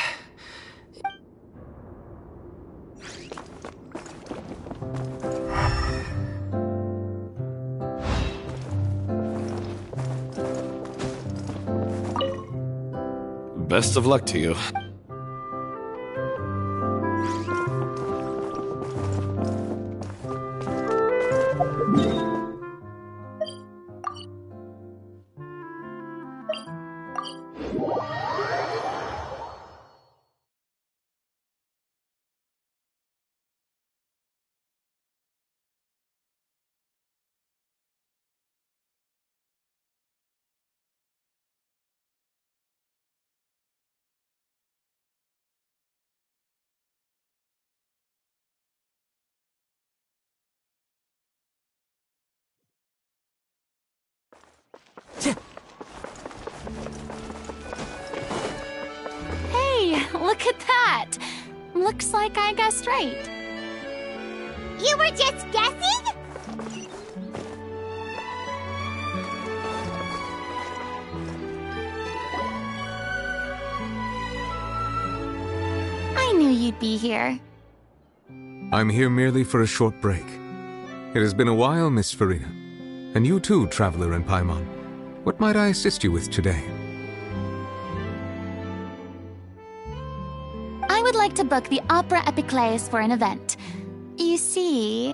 Best of luck to you. Hey, look at that! Looks like I guessed right. You were just guessing? I knew you'd be here. I'm here merely for a short break. It has been a while, Miss Furina. And you too, Traveler in Paimon. What might I assist you with today? I would like to book the Opera Epiclese for an event. You see...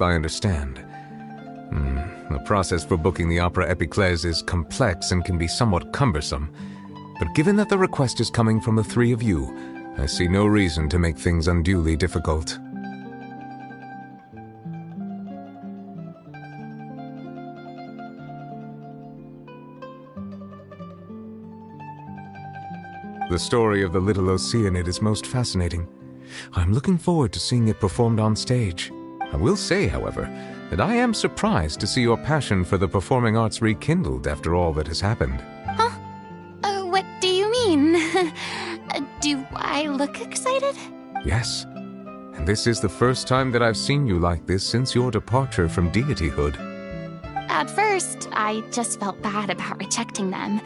I understand. The process for booking the Opera Epiclese is complex and can be somewhat cumbersome. But given that the request is coming from the three of you, I see no reason to make things unduly difficult. The story of the little Oceanid is most fascinating. I'm looking forward to seeing it performed on stage. I will say, however, that I am surprised to see your passion for the performing arts rekindled after all that has happened. Huh? What do you mean? Do I look excited? Yes. And this is the first time that I've seen you like this since your departure from deityhood. At first, I just felt bad about rejecting them.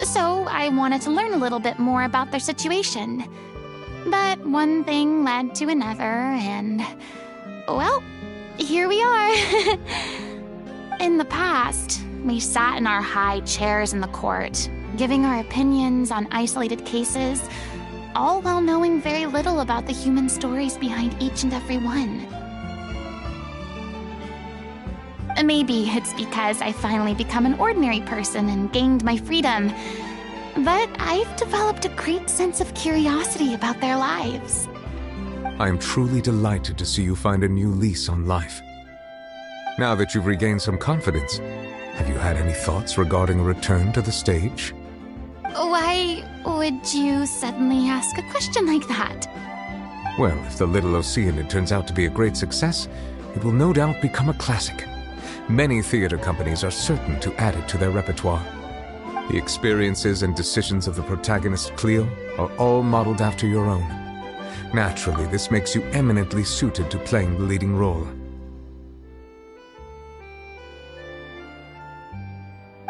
So I wanted to learn a little bit more about their situation. But one thing led to another, and... well, here we are. In the past, we sat in our high chairs in the court, giving our opinions on isolated cases, all while knowing very little about the human stories behind each and every one. Maybe it's because I finally become an ordinary person and gained my freedom, but I've developed a great sense of curiosity about their lives. I am truly delighted to see you find a new lease on life. Now that you've regained some confidence, have you had any thoughts regarding a return to the stage? Why would you suddenly ask a question like that? Well, if the Little Oceanid turns out to be a great success, it will no doubt become a classic. Many theater companies are certain to add it to their repertoire. The experiences and decisions of the protagonist, Cleo, are all modeled after your own. Naturally, this makes you eminently suited to playing the leading role.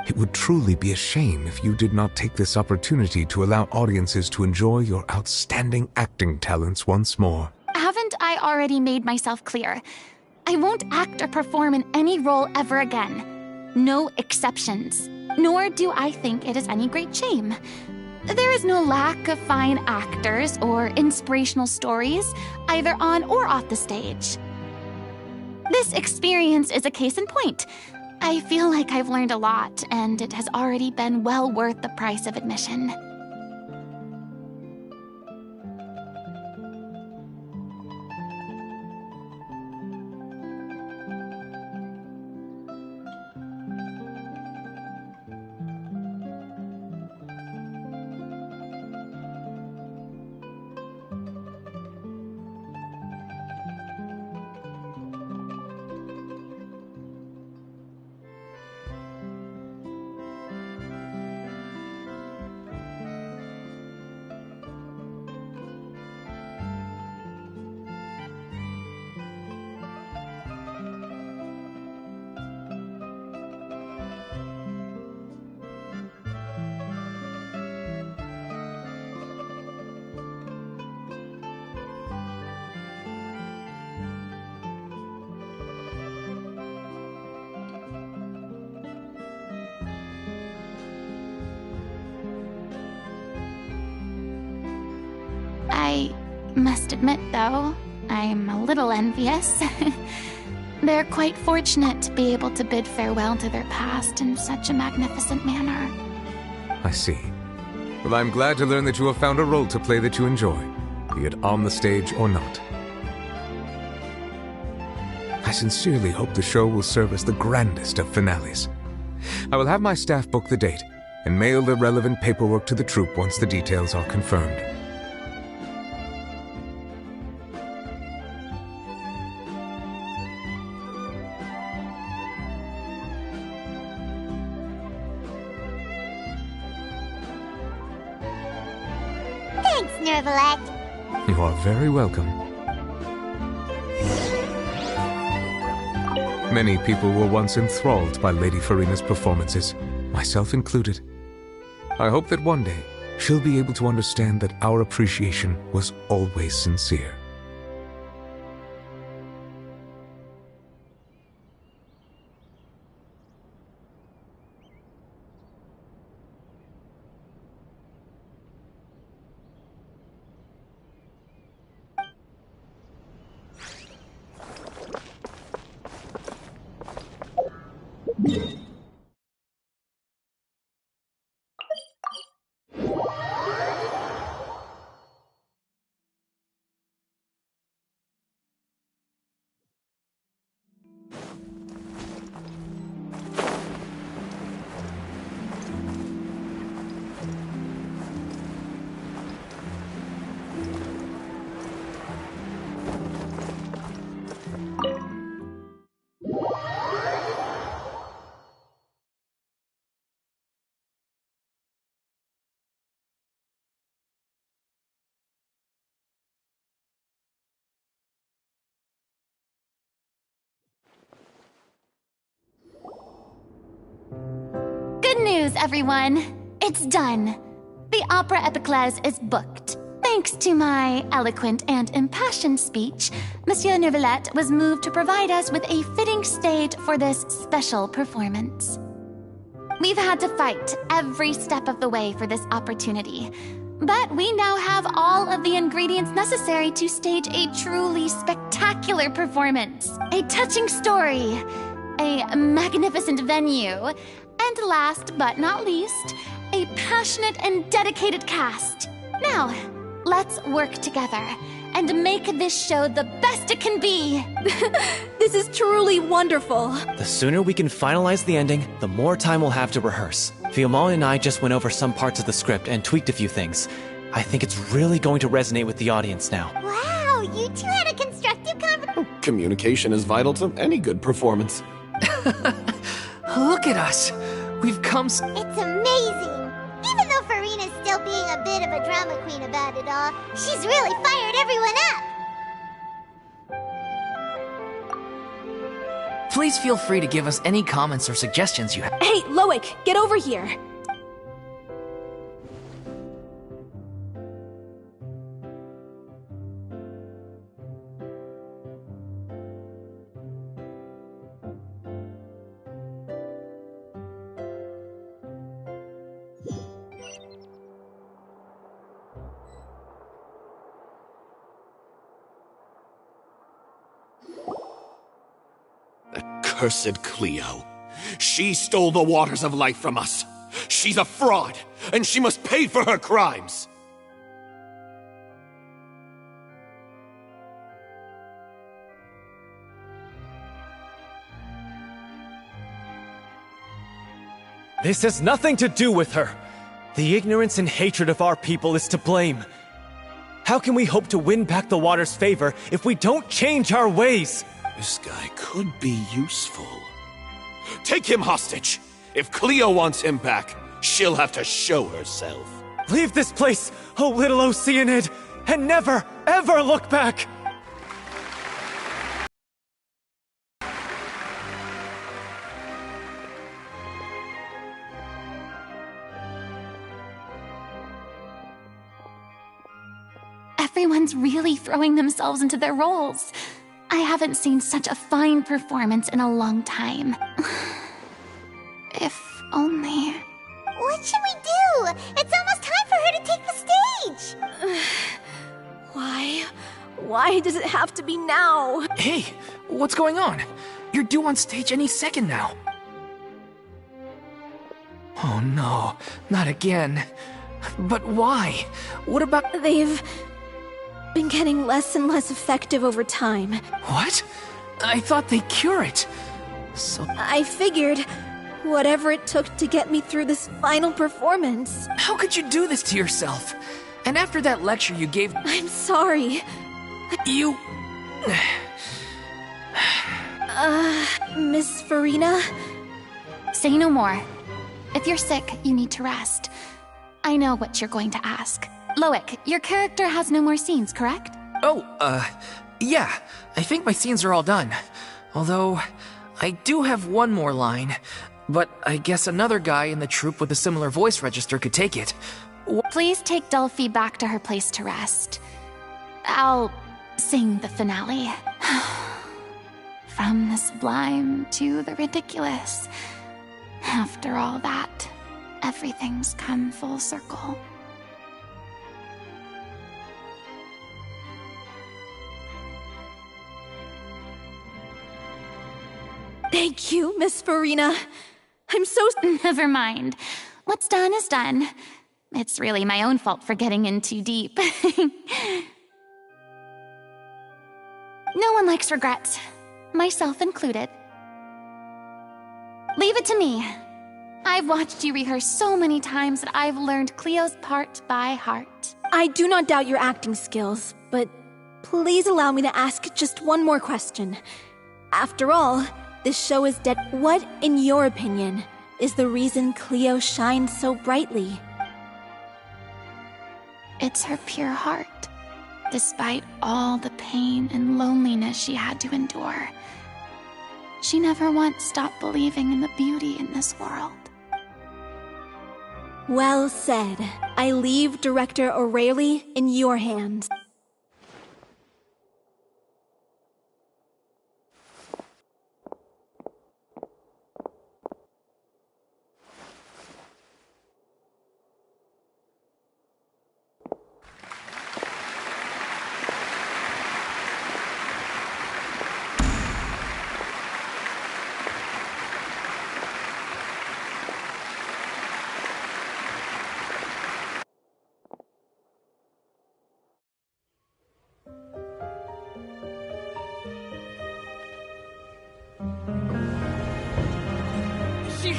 It would truly be a shame if you did not take this opportunity to allow audiences to enjoy your outstanding acting talents once more. Haven't I already made myself clear? I won't act or perform in any role ever again. No exceptions. Nor do I think it is any great shame. There is no lack of fine actors or inspirational stories, either on or off the stage. This experience is a case in point. I feel like I've learned a lot, and it has already been well worth the price of admission. Must admit, though, I'm a little envious. They're quite fortunate to be able to bid farewell to their past in such a magnificent manner. I see. Well, I'm glad to learn that you have found a role to play that you enjoy, be it on the stage or not. I sincerely hope the show will serve as the grandest of finales. I will have my staff book the date and mail the relevant paperwork to the troupe once the details are confirmed. Thanks, Nervalette. You are very welcome. Many people were once enthralled by Lady Furina's performances, myself included. I hope that one day she'll be able to understand that our appreciation was always sincere. Good news, everyone! It's done. The opera epiclese is booked. Thanks to my eloquent and impassioned speech, Monsieur Nervalette was moved to provide us with a fitting stage for this special performance. We've had to fight every step of the way for this opportunity, but we now have all of the ingredients necessary to stage a truly spectacular performance. A touching story, a magnificent venue, and last but not least, a passionate and dedicated cast. Now, let's work together and make this show the best it can be. This is truly wonderful. The sooner we can finalize the ending, the more time we'll have to rehearse. Fiamma and I just went over some parts of the script and tweaked a few things. I think it's really going to resonate with the audience now. Wow, you two had a constructive conversation. Communication is vital to any good performance. Look at us! We've come It's amazing! Even though Furina's still being a bit of a drama queen about it all, she's really fired everyone up! Please feel free to give us any comments or suggestions you have. Hey, Loic, get over here! Cursed Cleo. She stole the waters of life from us. She's a fraud, and she must pay for her crimes. This has nothing to do with her. The ignorance and hatred of our people is to blame. How can we hope to win back the water's favor if we don't change our ways? This guy could be useful. Take him hostage. If Cleo wants him back, she'll have to show herself. Leave this place, oh little Oceanid, and never, ever look back! Everyone's really throwing themselves into their roles. I haven't seen such a fine performance in a long time. If only... What should we do? It's almost time for her to take the stage! Why Why does it have to be now? Hey, what's going on? You're due on stage any second now. Oh no, not again. But why? What about— They've been getting less and less effective over time. What? I thought they'd cure it. So I figured whatever it took to get me through this final performance. how could you do this to yourself? And after that lecture you gave— I'm sorry. You— Miss Furina? Say no more. If you're sick, you need to rest. I know what you're going to ask. Loic, your character has no more scenes, correct? Oh, yeah. I think my scenes are all done. Although, I do have one more line. But I guess another guy in the troupe with a similar voice register could take it. Please take Delphi back to her place to rest. I'll sing the finale. From the sublime to the ridiculous. After all that, everything's come full circle. Thank you, Miss Furina. I'm so— Never mind. What's done is done. It's really my own fault for getting in too deep. No one likes regrets, myself included. Leave it to me. I've watched you rehearse so many times that I've learned Cleo's part by heart. I do not doubt your acting skills, but please allow me to ask just one more question. After all, this show is dead. What, in your opinion, is the reason Cleo shines so brightly? It's her pure heart. Despite all the pain and loneliness she had to endure, she never once stopped believing in the beauty in this world. Well said. I leave Director O'Reilly in your hands.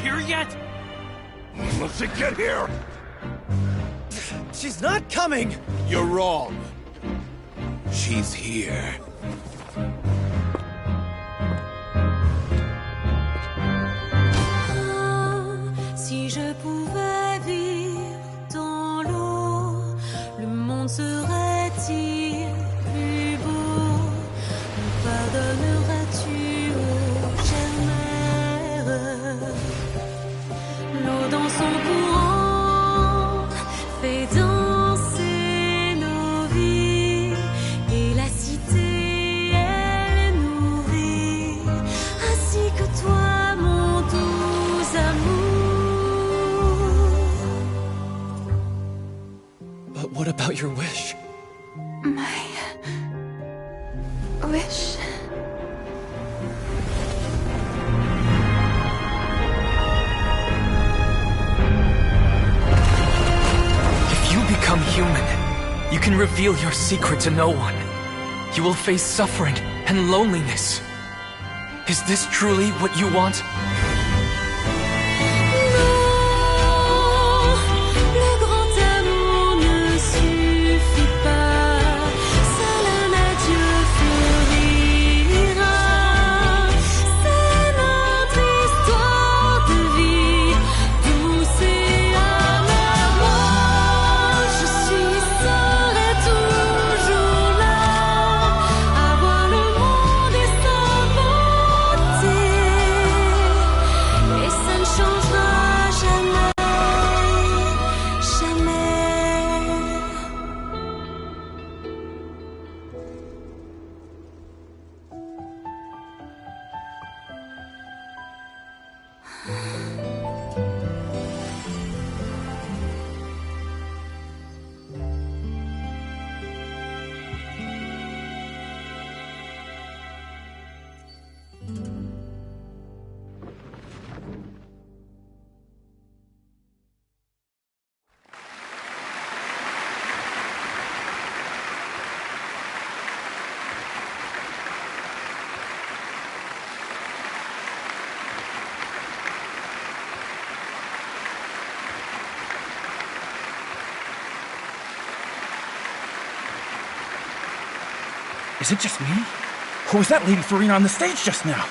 Here yet? Let's get here! She's not coming! You're wrong. She's here. Si je pouvais vivre dans l'eau, le monde serait-il plus beau? Me pardonneras-tu, ô chère mère? L'eau dans son courant fait danser nos vies, et la cité elle nourrit, ainsi que toi mon doux amour. But what about your wish? My wish. Become human, you can reveal your secret to no one. You will face suffering and loneliness. Is this truly what you want? Is it just me? Or was that Lady Furina on the stage just now?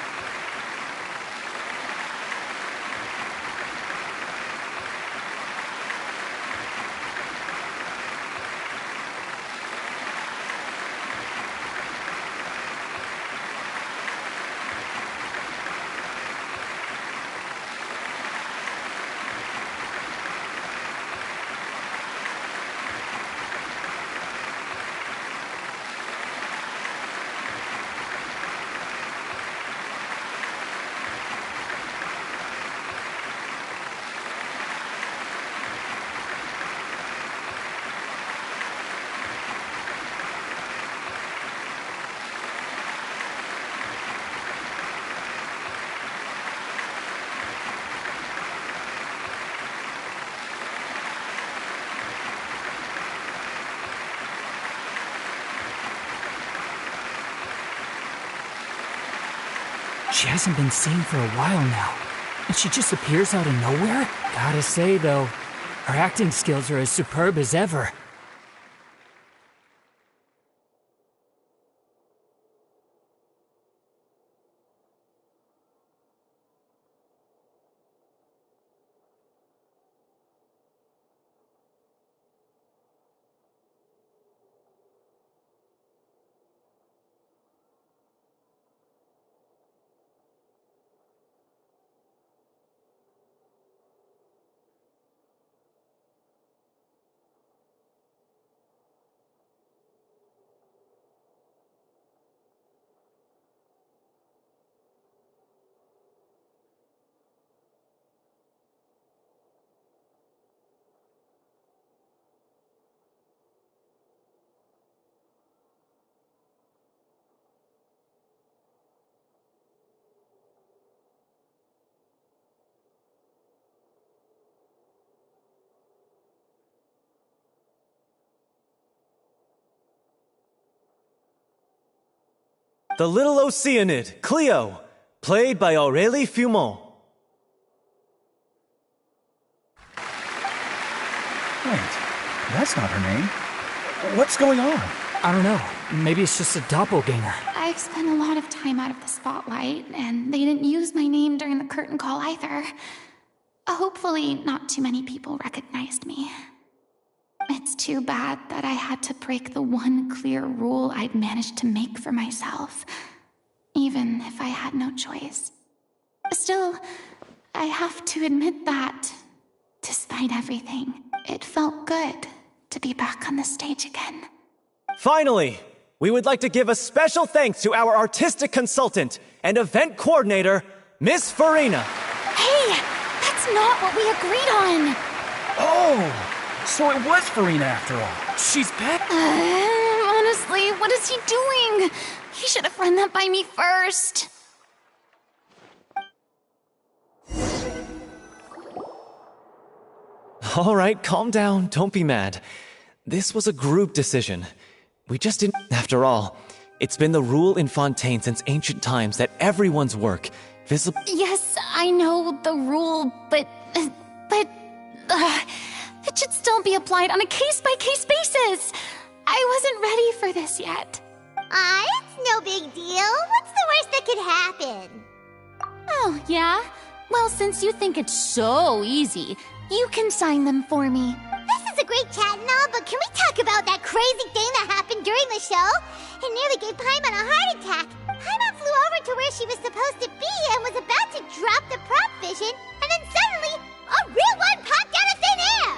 She hasn't been seen for a while now, and she just appears out of nowhere? Gotta say, though, her acting skills are as superb as ever. The Little Oceanid, Cleo, played by Aurélie Fumont. Wait, that's not her name. What's going on? I don't know. Maybe it's just a doppelganger. I've spent a lot of time out of the spotlight, and they didn't use my name during the curtain call either. Hopefully, not too many people recognized me. It's too bad that I had to break the one clear rule I'd managed to make for myself, even if I had no choice. Still, I have to admit that, despite everything, it felt good to be back on the stage again. Finally, we would like to give a special thanks to our artistic consultant and event coordinator, Miss Furina. Hey, that's not what we agreed on! Oh! So it was Furina after all. She's back? Honestly, what is he doing? He should have run that by me first. All right, calm down. Don't be mad. This was a group decision. We just didn't... After all, it's been the rule in Fontaine since ancient times that everyone's work, visible... Yes, I know the rule, but it should still be applied on a case-by-case basis. I wasn't ready for this yet. It's no big deal. What's the worst that could happen? Oh, yeah? Well, since you think it's so easy, you can sign them for me. This is a great chat and all, but can we talk about that crazy thing that happened during the show? It nearly gave Paimon a heart attack. Paimon flew over to where she was supposed to be and was about to drop the prop vision, and then suddenly, a real one popped out of thin air!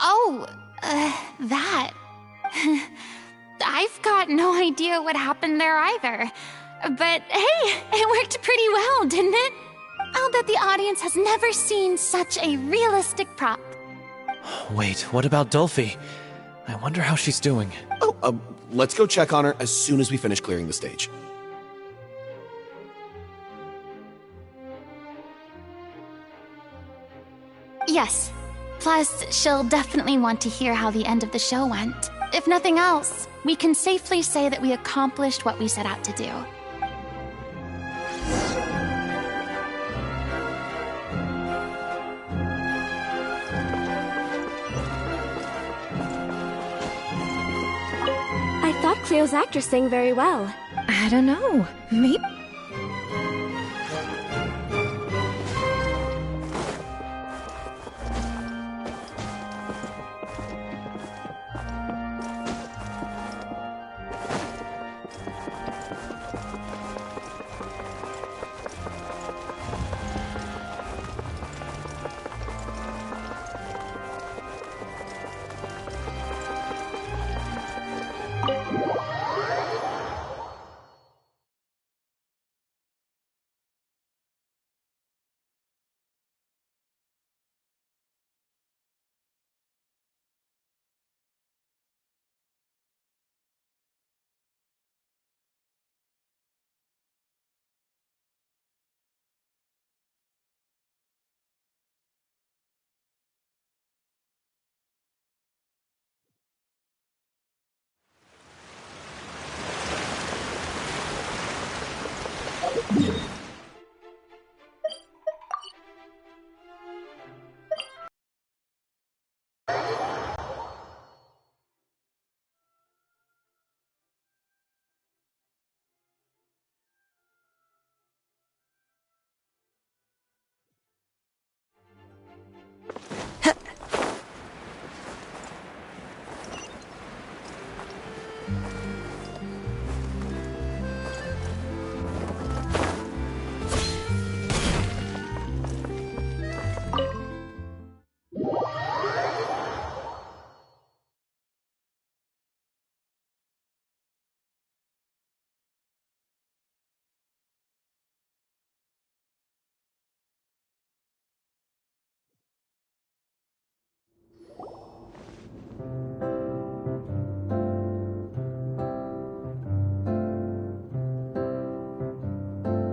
Oh, that. I've got no idea what happened there either. But hey, it worked pretty well, didn't it? I'll bet the audience has never seen such a realistic prop. Wait, what about Dolphy? I wonder how she's doing. Oh, let's go check on her as soon as we finish clearing the stage. Yes, Plus, she'll definitely want to hear how the end of the show went. If nothing else, we can safely say that we accomplished what we set out to do. I thought Cleo's actor sang very well. I don't know. Maybe.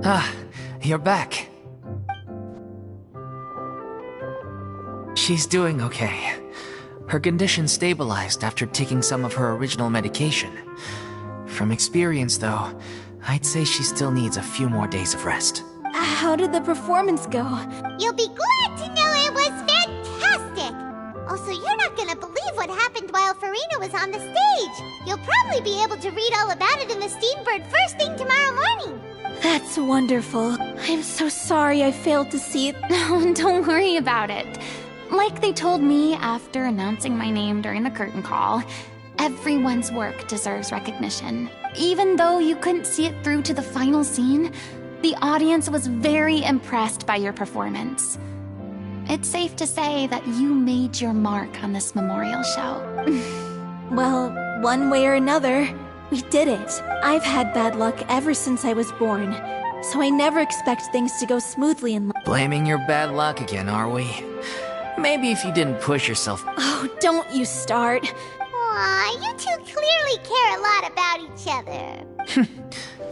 Ah, you're back. She's doing okay. Her condition stabilized after taking some of her original medication. From experience, though, I'd say she still needs a few more days of rest. How did the performance go? You'll be glad to know it was fantastic! Also, you're not gonna believe what happened while Furina was on the stage. You'll probably be able to read all about it in the Steambird first thing tomorrow morning. That's wonderful. I'm so sorry I failed to see it. No, don't worry about it. Like they told me after announcing my name during the curtain call, everyone's work deserves recognition. Even though you couldn't see it through to the final scene, the audience was very impressed by your performance. It's safe to say that you made your mark on this memorial show. Well, one way or another, we did it. I've had bad luck ever since I was born, so I never expect things to go smoothly in life. Blaming your bad luck again, are we? Maybe if you didn't push yourself. Oh, don't you start. Aw, you two clearly care a lot about each other.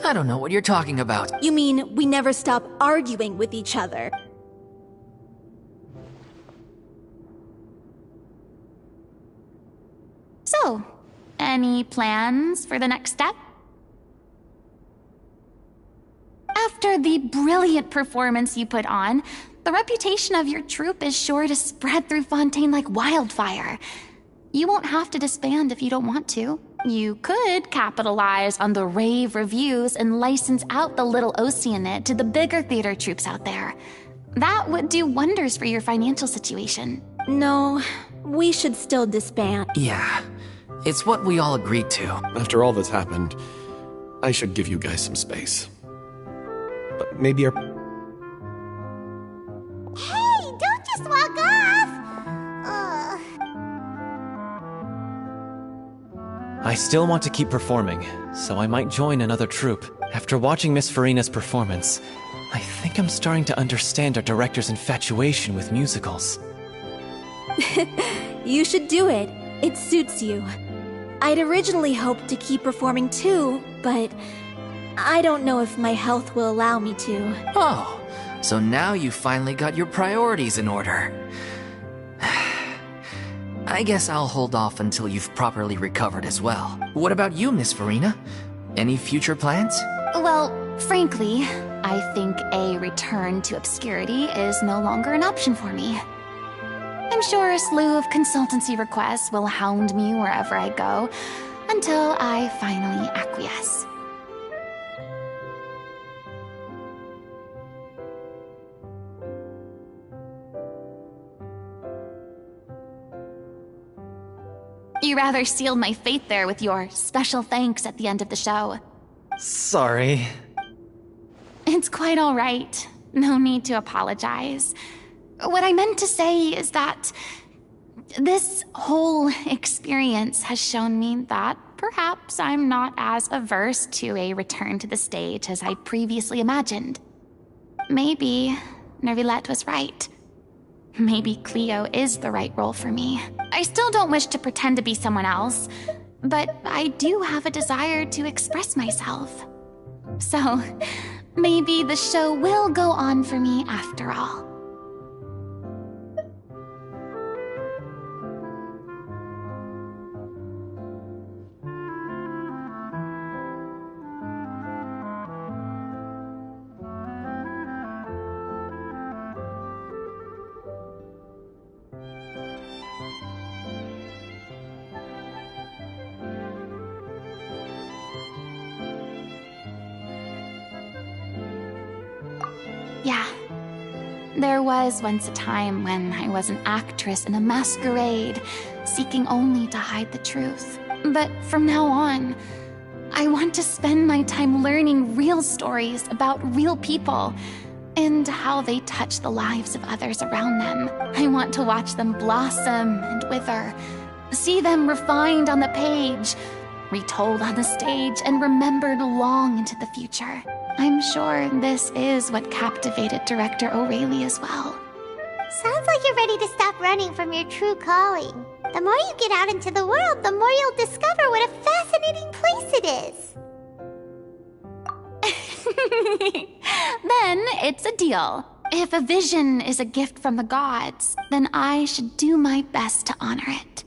I don't know what you're talking about. You mean we never stop arguing with each other? So, any plans for the next step? After the brilliant performance you put on, the reputation of your troupe is sure to spread through Fontaine like wildfire. You won't have to disband if you don't want to. You could capitalize on the rave reviews and license out the Little Oceanid to the bigger theater troupes out there. That would do wonders for your financial situation. No, we should still disband. Yeah, it's what we all agreed to. After all that's happened, I should give you guys some space. But maybe our... Hey, don't just walk off! I still want to keep performing, so I might join another troupe. After watching Miss Furina's performance, I think I'm starting to understand our director's infatuation with musicals. You should do it. It suits you. I'd originally hoped to keep performing too, but I don't know if my health will allow me to. Oh, so now you finally got your priorities in order. I guess I'll hold off until you've properly recovered as well. What about you, Miss Furina? Any future plans? Well, frankly, I think a return to obscurity is no longer an option for me. I'm sure a slew of consultancy requests will hound me wherever I go, until I finally acquiesce. You rather sealed my fate there with your special thanks at the end of the show. Sorry. It's quite all right. No need to apologize. What I meant to say is that this whole experience has shown me that perhaps I'm not as averse to a return to the stage as I previously imagined. Maybe Nervillette was right. Maybe Cleo is the right role for me. I still don't wish to pretend to be someone else, but I do have a desire to express myself. So, maybe the show will go on for me after all. Yeah. There was once a time when I was an actress in a masquerade, seeking only to hide the truth. But from now on, I want to spend my time learning real stories about real people and how they touch the lives of others around them. I want to watch them blossom and wither, see them refined on the page, retold on the stage, and remembered long into the future. I'm sure this is what captivated Director O'Reilly as well. Sounds like you're ready to stop running from your true calling. The more you get out into the world, the more you'll discover what a fascinating place it is. Then it's a deal. If a vision is a gift from the gods, then I should do my best to honor it.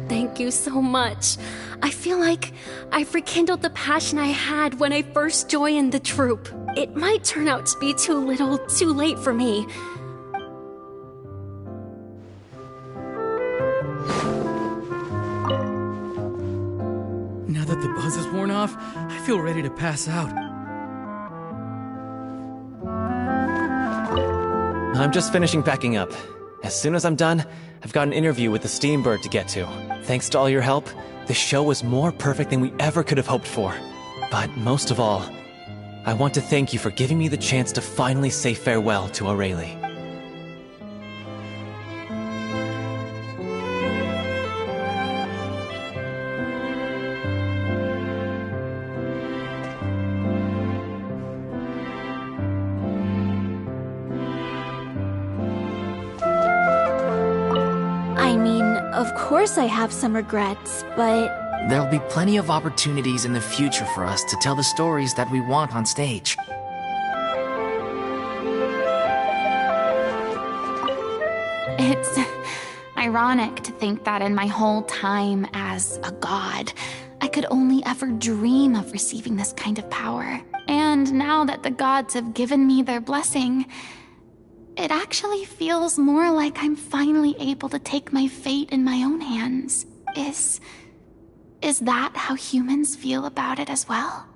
Thank you so much. I feel like I've rekindled the passion I had when I first joined the troupe. It might turn out to be too little, too late for me. Now that the buzz is worn off, I feel ready to pass out. I'm just finishing packing up. As soon as I'm done, I've got an interview with the Steambird to get to. Thanks to all your help, this show was more perfect than we ever could have hoped for. But most of all, I want to thank you for giving me the chance to finally say farewell to O'Reilly. Of course I have some regrets, but... There'll be plenty of opportunities in the future for us to tell the stories that we want on stage. It's ironic to think that in my whole time as a god, I could only ever dream of receiving this kind of power. And now that the gods have given me their blessing, it actually feels more like I'm finally able to take my fate in my own hands. Is that how humans feel about it as well?